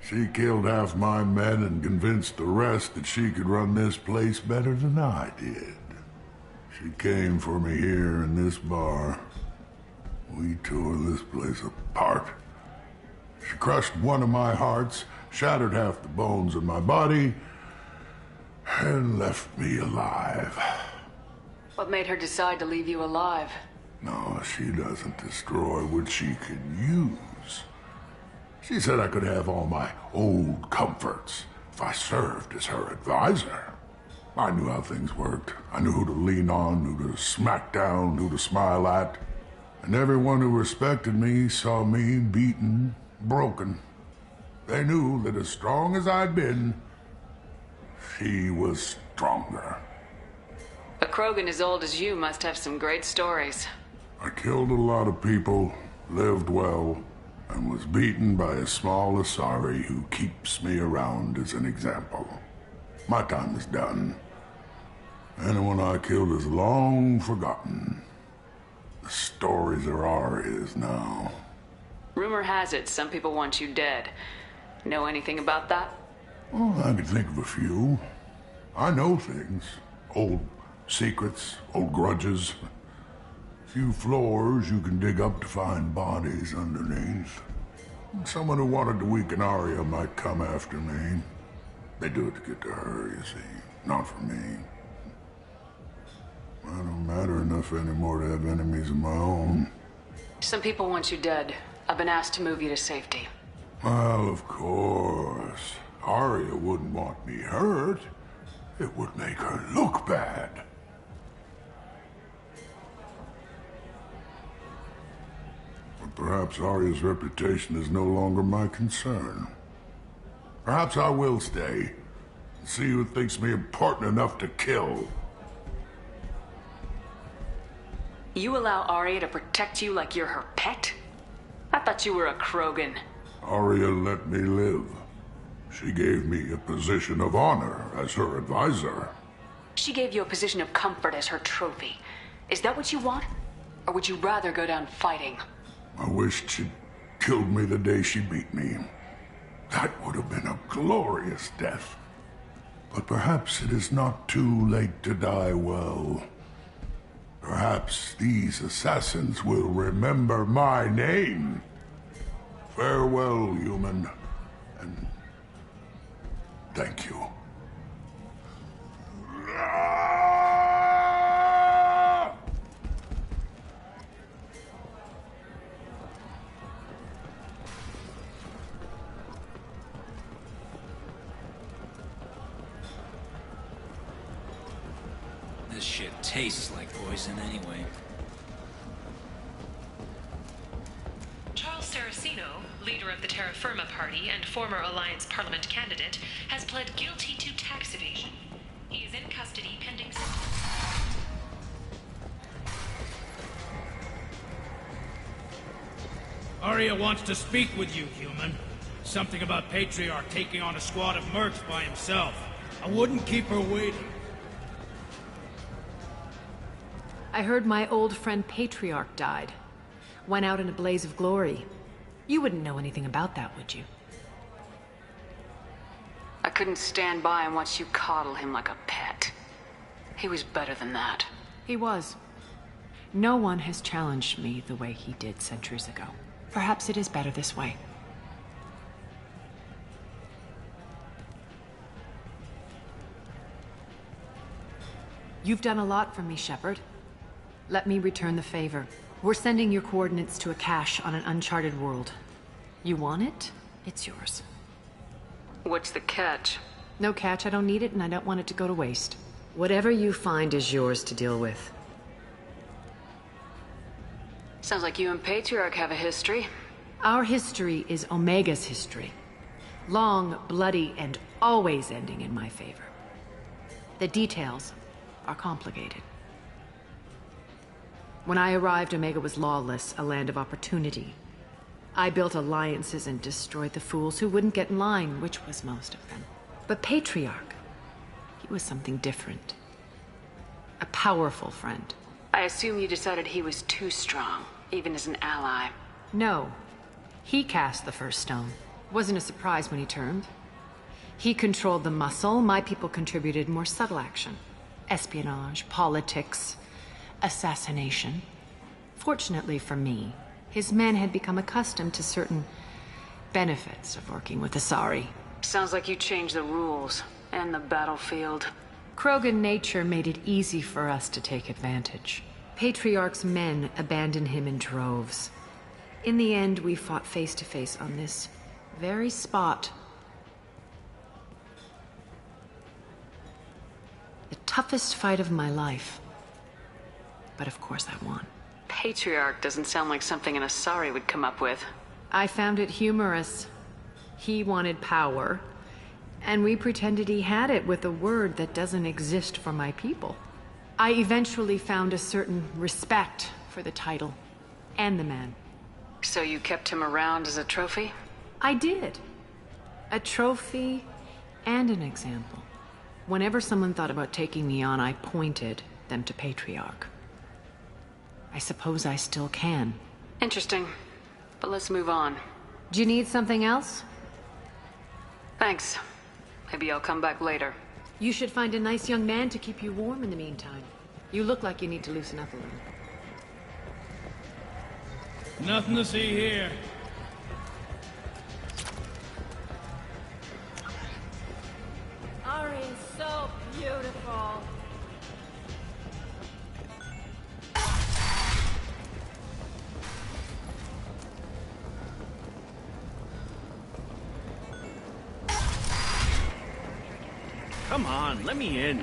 She killed half my men and convinced the rest that she could run this place better than I did. She came for me here in this bar. We tore this place apart. She crushed one of my hearts, shattered half the bones in my body, and left me alive. What made her decide to leave you alive? No, she doesn't destroy what she can use. She said I could have all my old comforts if I served as her advisor. I knew how things worked. I knew who to lean on, who to smack down, who to smile at. And everyone who respected me saw me beaten, broken. They knew that as strong as I'd been, she was stronger. A Krogan as old as you must have some great stories. I killed a lot of people, lived well, and was beaten by a small Asari who keeps me around as an example. My time is done. Anyone I killed is long forgotten. The stories are ours now. Rumor has it some people want you dead. Know anything about that? Oh, I can think of a few. I know things. Old secrets, old grudges. Few floors you can dig up to find bodies underneath. Someone who wanted to weaken Arya might come after me. They do it to get to her, you see. Not for me. I don't matter enough anymore to have enemies of my own. Some people want you dead. I've been asked to move you to safety. Well, of course. Arya wouldn't want me hurt. It would make her look bad. But perhaps Arya's reputation is no longer my concern. Perhaps I will stay and see who thinks me important enough to kill. You allow Arya to protect you like you're her pet? I thought you were a Krogan. Arya let me live. She gave me a position of honor as her advisor. She gave you a position of comfort as her trophy. Is that what you want? Or would you rather go down fighting? I wished she'd killed me the day she beat me. That would have been a glorious death. But perhaps it is not too late to die well. Perhaps these assassins will remember my name. Farewell, human, and thank you. This shit tastes like poison anyway. Charles Saraceno, leader of the Terra Firma Party and former Alliance Parliament candidate, has pled guilty to tax evasion. He is in custody pending... Arya wants to speak with you, human. Something about Patriarch taking on a squad of mercs by himself. I wouldn't keep her waiting. I heard my old friend Patriarch died. Went out in a blaze of glory. You wouldn't know anything about that, would you? I couldn't stand by and watch you coddle him like a pet. He was better than that. He was. No one has challenged me the way he did centuries ago. Perhaps it is better this way. You've done a lot for me, Shepard. Let me return the favor. We're sending your coordinates to a cache on an uncharted world. You want it? It's yours. What's the catch? No catch. I don't need it, and I don't want it to go to waste. Whatever you find is yours to deal with. Sounds like you and Patriarch have a history. Our history is Omega's history. Long, bloody, and always ending in my favor. The details are complicated. When I arrived, Omega was lawless, a land of opportunity. I built alliances and destroyed the fools who wouldn't get in line, which was most of them. But Patriarch, he was something different. A powerful friend. I assume you decided he was too strong, even as an ally. No. He cast the first stone. Wasn't a surprise when he turned. He controlled the muscle. My people contributed more subtle action. Espionage, politics, assassination. Fortunately for me, his men had become accustomed to certain benefits of working with Asari. Sounds like you changed the rules and the battlefield. Krogan nature made it easy for us to take advantage. Patriarch's men abandoned him in droves. In the end, we fought face to face on this very spot. The toughest fight of my life. But of course I won. Patriarch doesn't sound like something an Asari would come up with. I found it humorous. He wanted power, and we pretended he had it with a word that doesn't exist for my people. I eventually found a certain respect for the title and the man. So you kept him around as a trophy? I did. A trophy and an example. Whenever someone thought about taking me on, I pointed them to Patriarch. I suppose I still can. Interesting. But let's move on. Do you need something else? Thanks. Maybe I'll come back later. You should find a nice young man to keep you warm in the meantime. You look like you need to loosen up a little. Nothing to see here. Ari's so beautiful. Come on, let me in.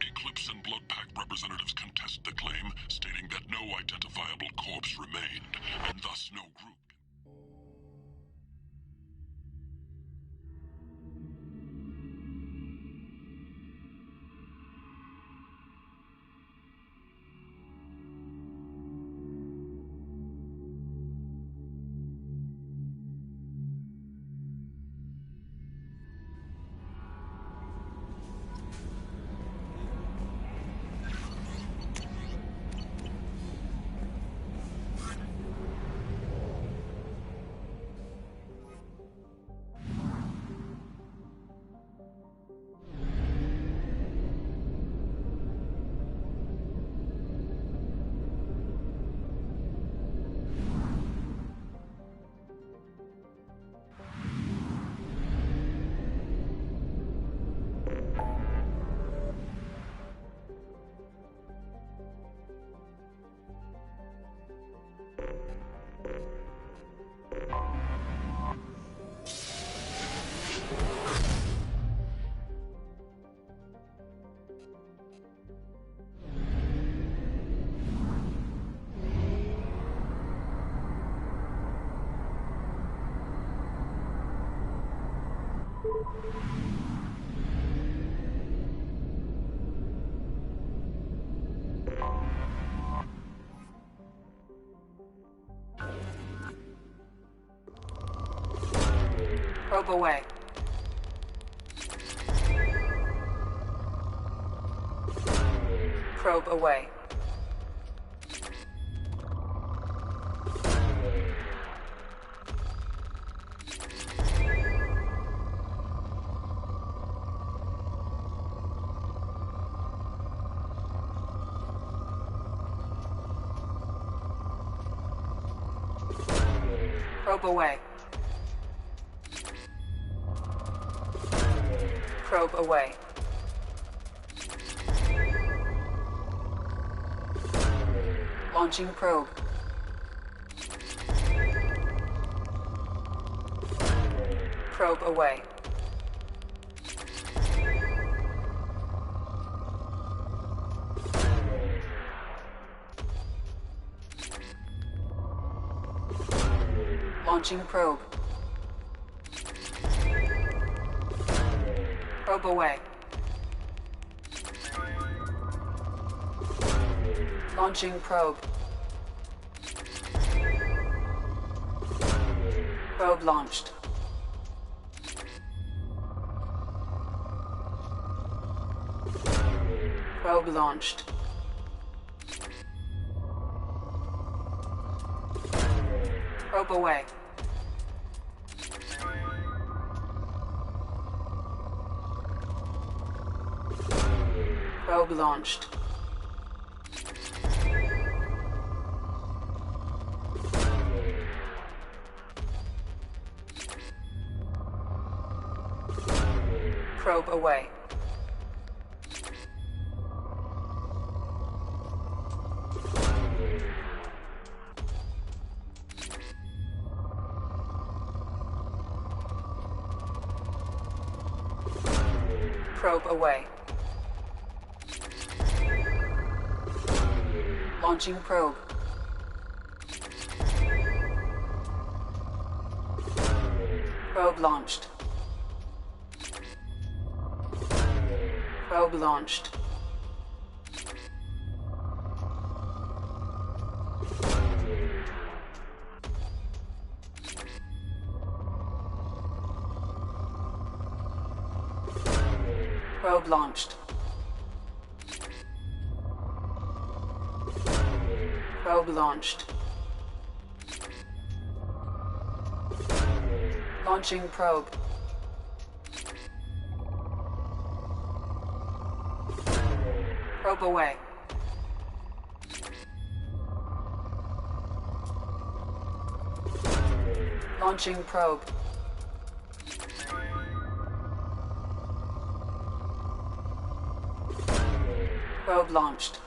Eclipse and Bloodpact representatives contest the claim, stating that no identifiable corpse remained, and thus no group. Probe away. Probe away. Probe away. Probe away. Launching probe. Probe away. Launching probe. Probe away. Launching probe. Probe launched. Probe launched. Probe away. Probe launched. Probe away. Probe away. Launching probe. Probe launched. Probe launched. Probe launched. Probe launched. Launching probe. Probe away. Launching probe. Probe launched.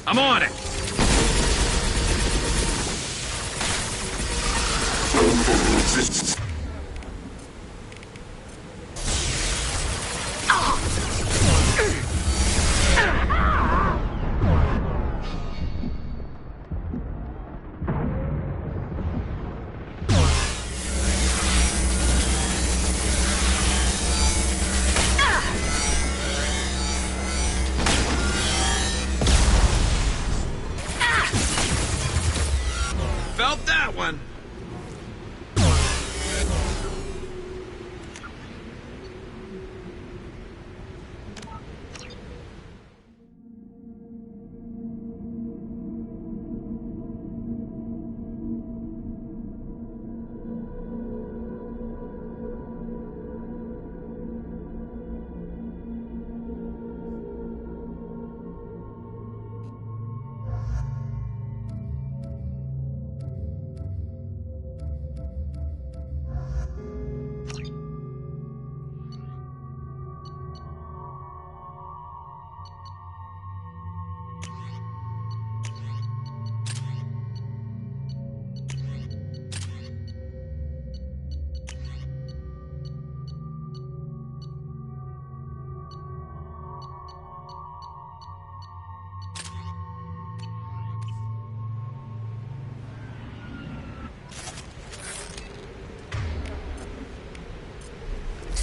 I'm on it! Felt that one!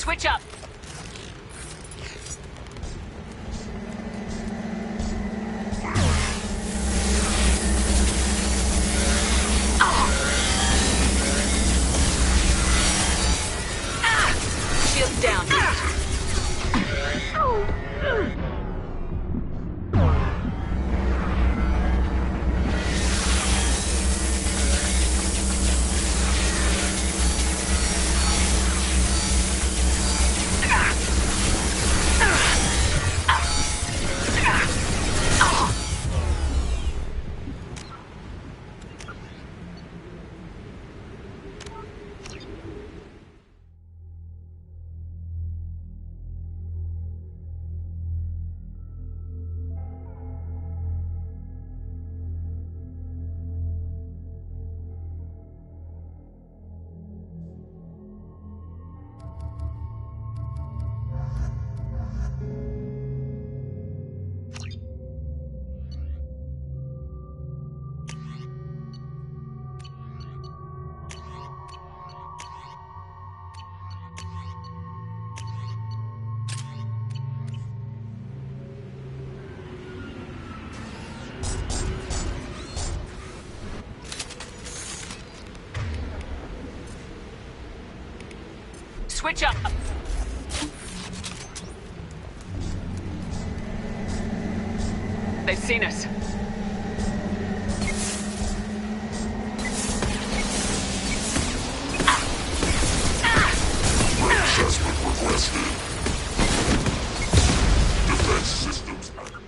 Switch up. Shields down. Switch up. They've seen us. Assessment requested. Defense systems active.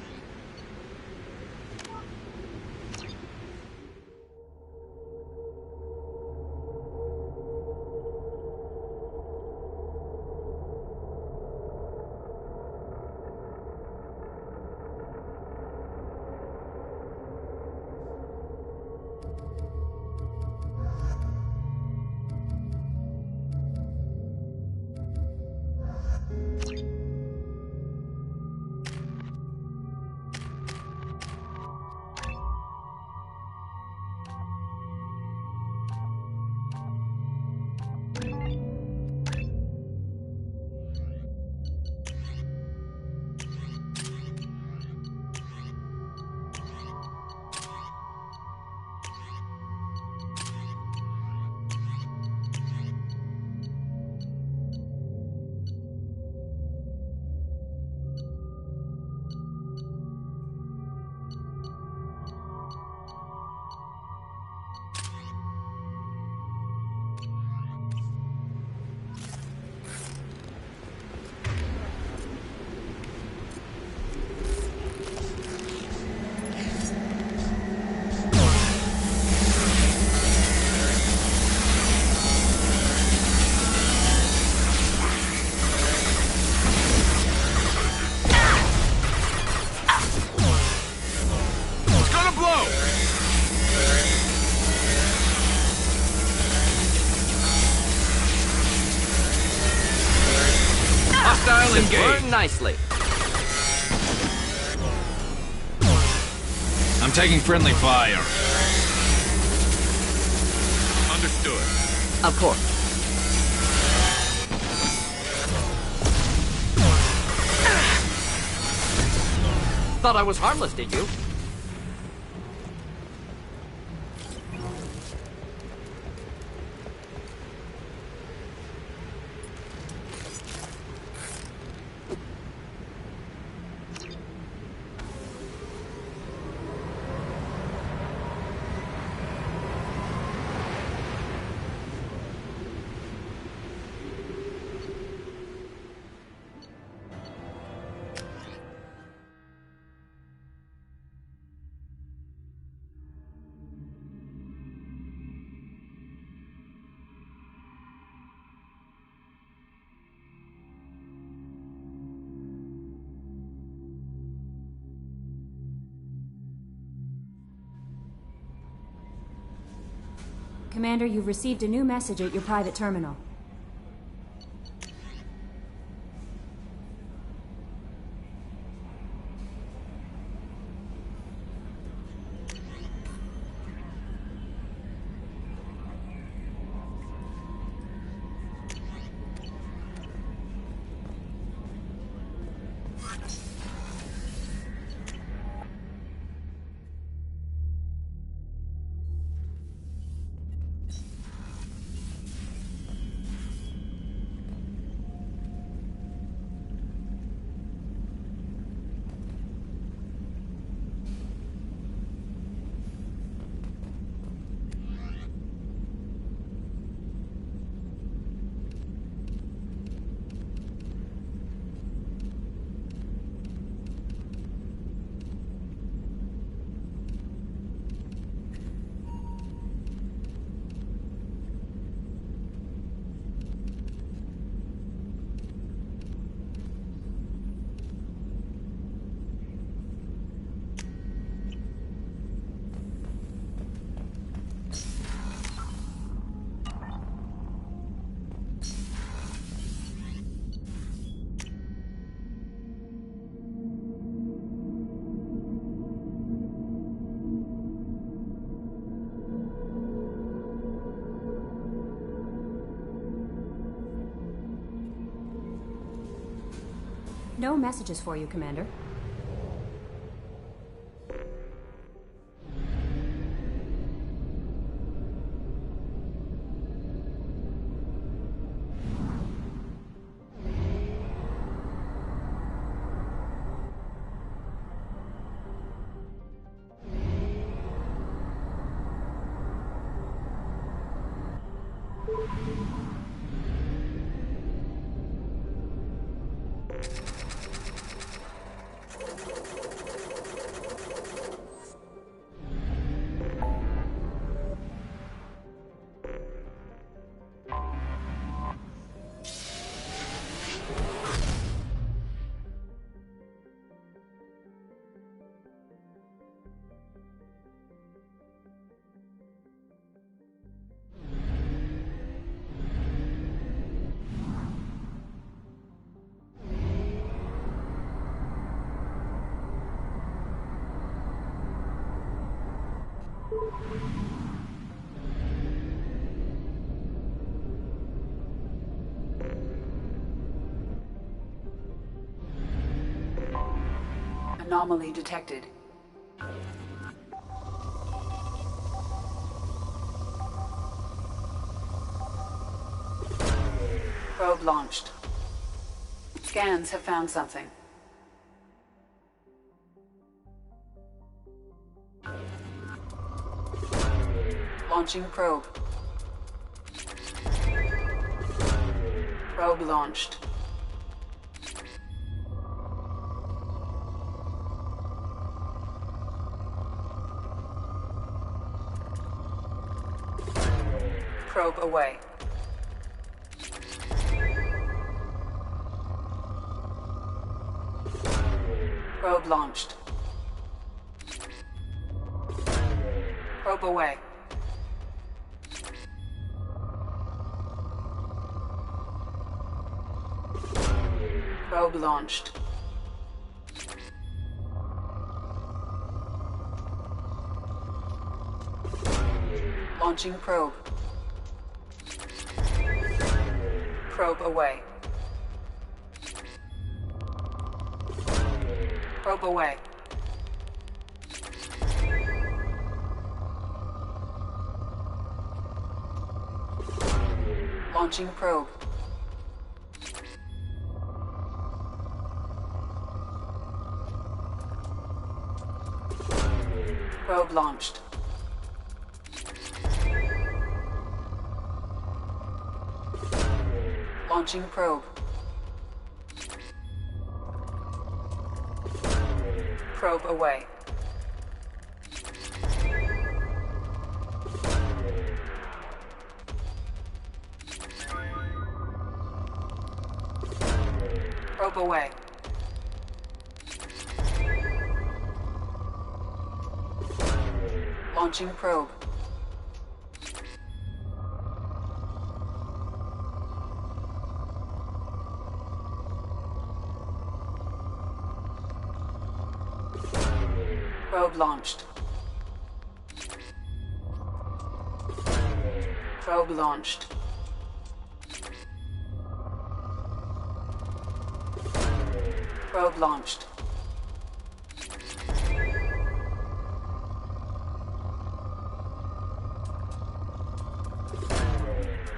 Hostile engaged. Burn nicely. I'm taking friendly fire. Understood. Of course. Thought I was harmless, did you? Commander, you've received a new message at your private terminal. No messages for you, Commander. Anomaly detected. Probe launched. Scans have found something. Launching probe. Probe launched. Probe away. Probe launched. Probe away. Probe launched. Launching probe. Probe away. Probe away. Launching probe. Probe launched. Launching probe. Probe away. Probe away. Launching probe. Probe launched. Probe launched. Probe launched.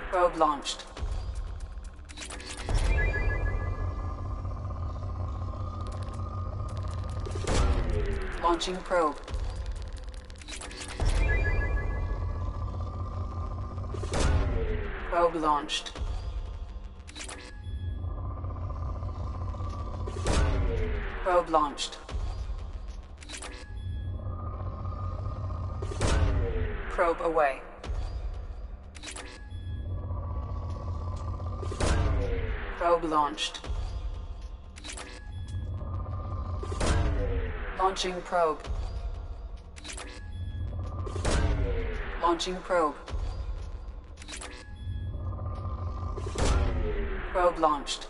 Probe launched. Launching probe. Probe launched. Probe launched. Probe away. Probe launched. Launching probe. Launching probe. Probe launched.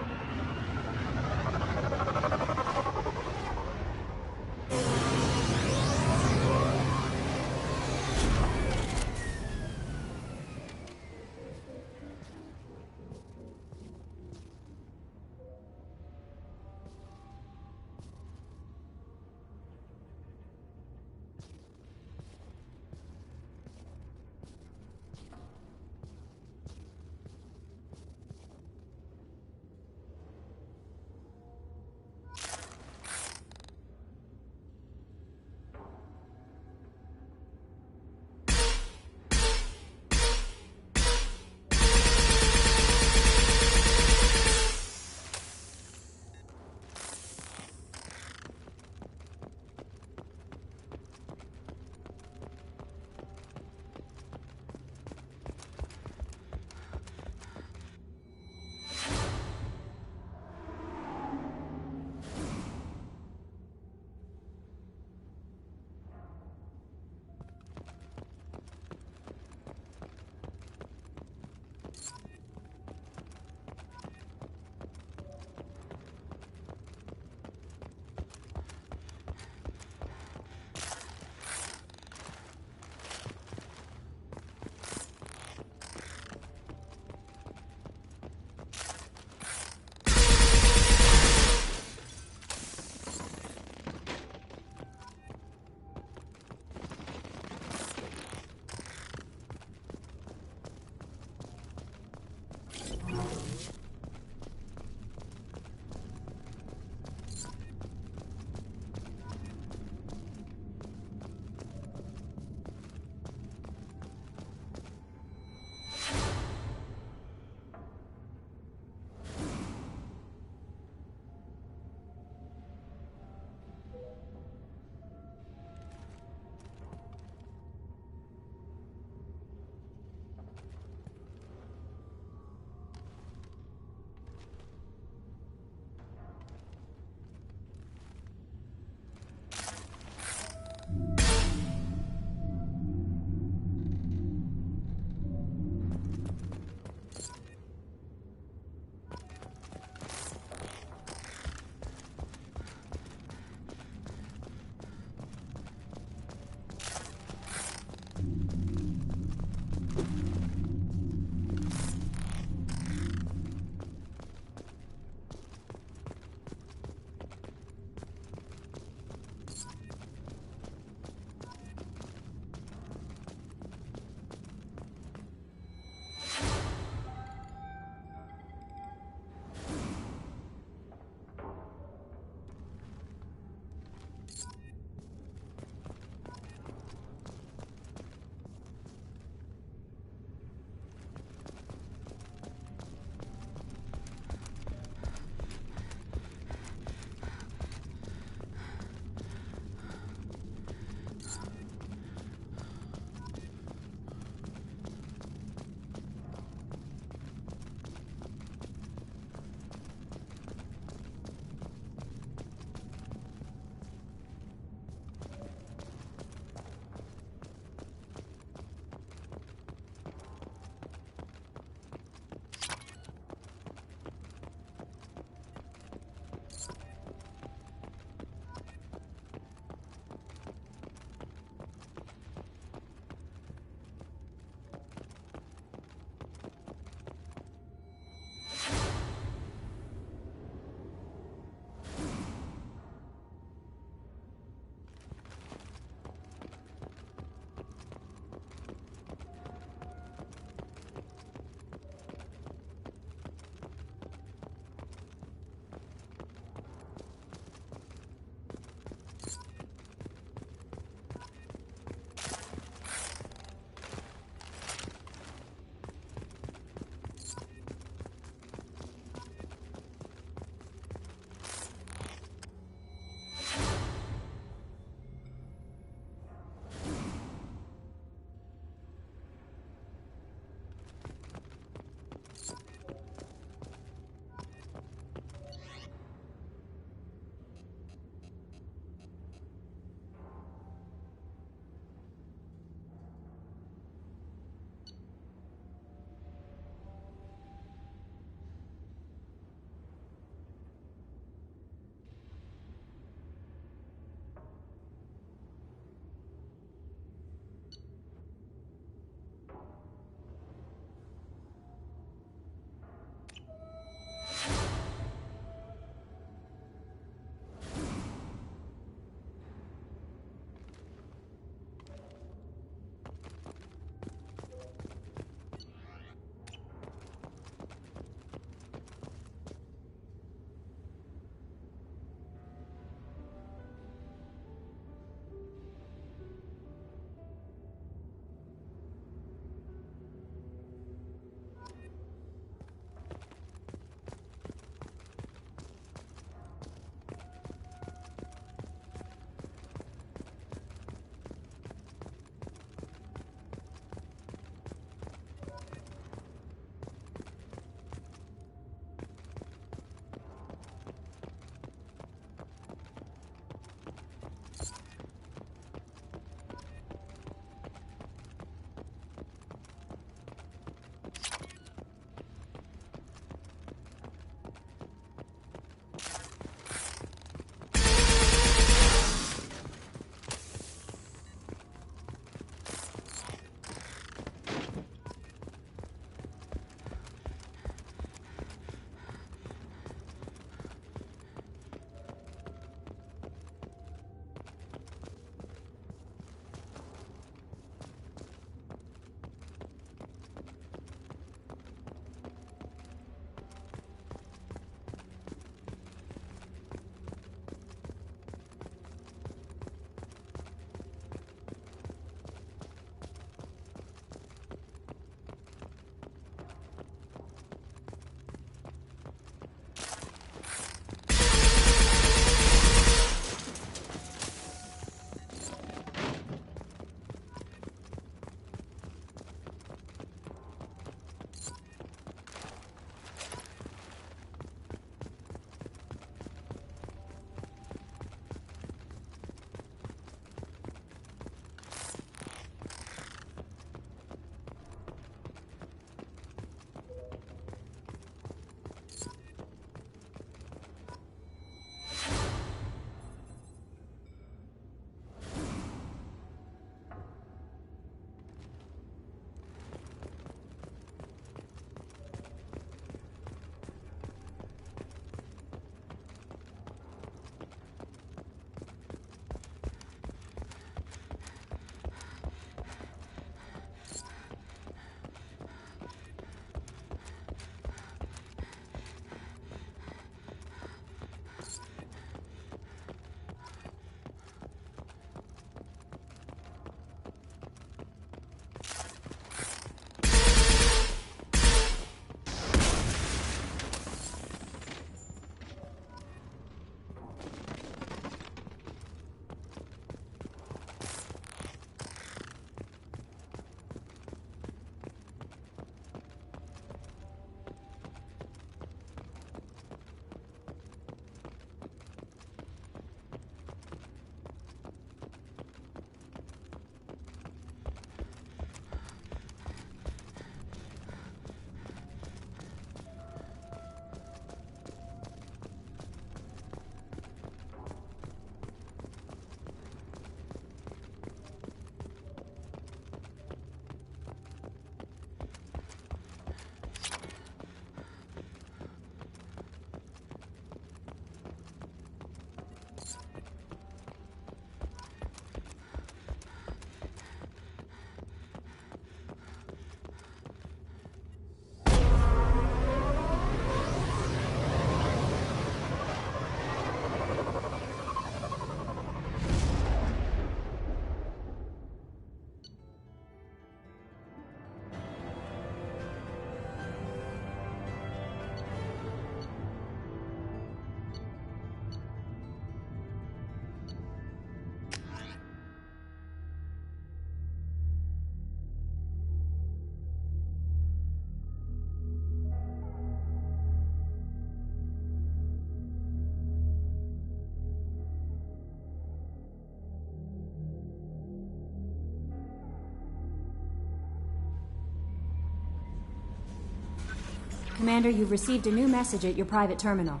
Commander, you've received a new message at your private terminal.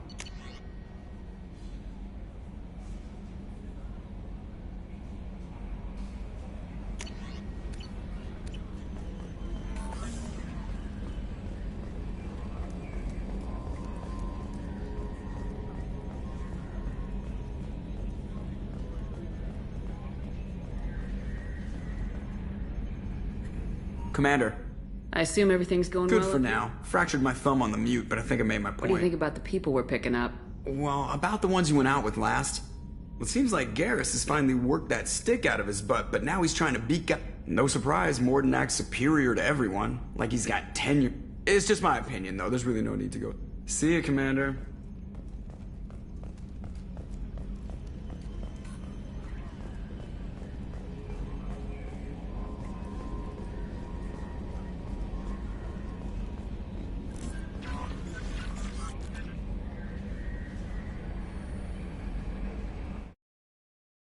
Commander. I assume everything's going well? Good for now. Fractured my thumb on the mute, but I think I made my point. What do you think about the people we're picking up? Well, about the ones you went out with last. Well, it seems like Garrus has finally worked that stick out of his butt, but now he's trying to beat up. No surprise, Morden acts superior to everyone. Like he's got tenure. It's just my opinion, though. There's really no need to go. See ya, Commander.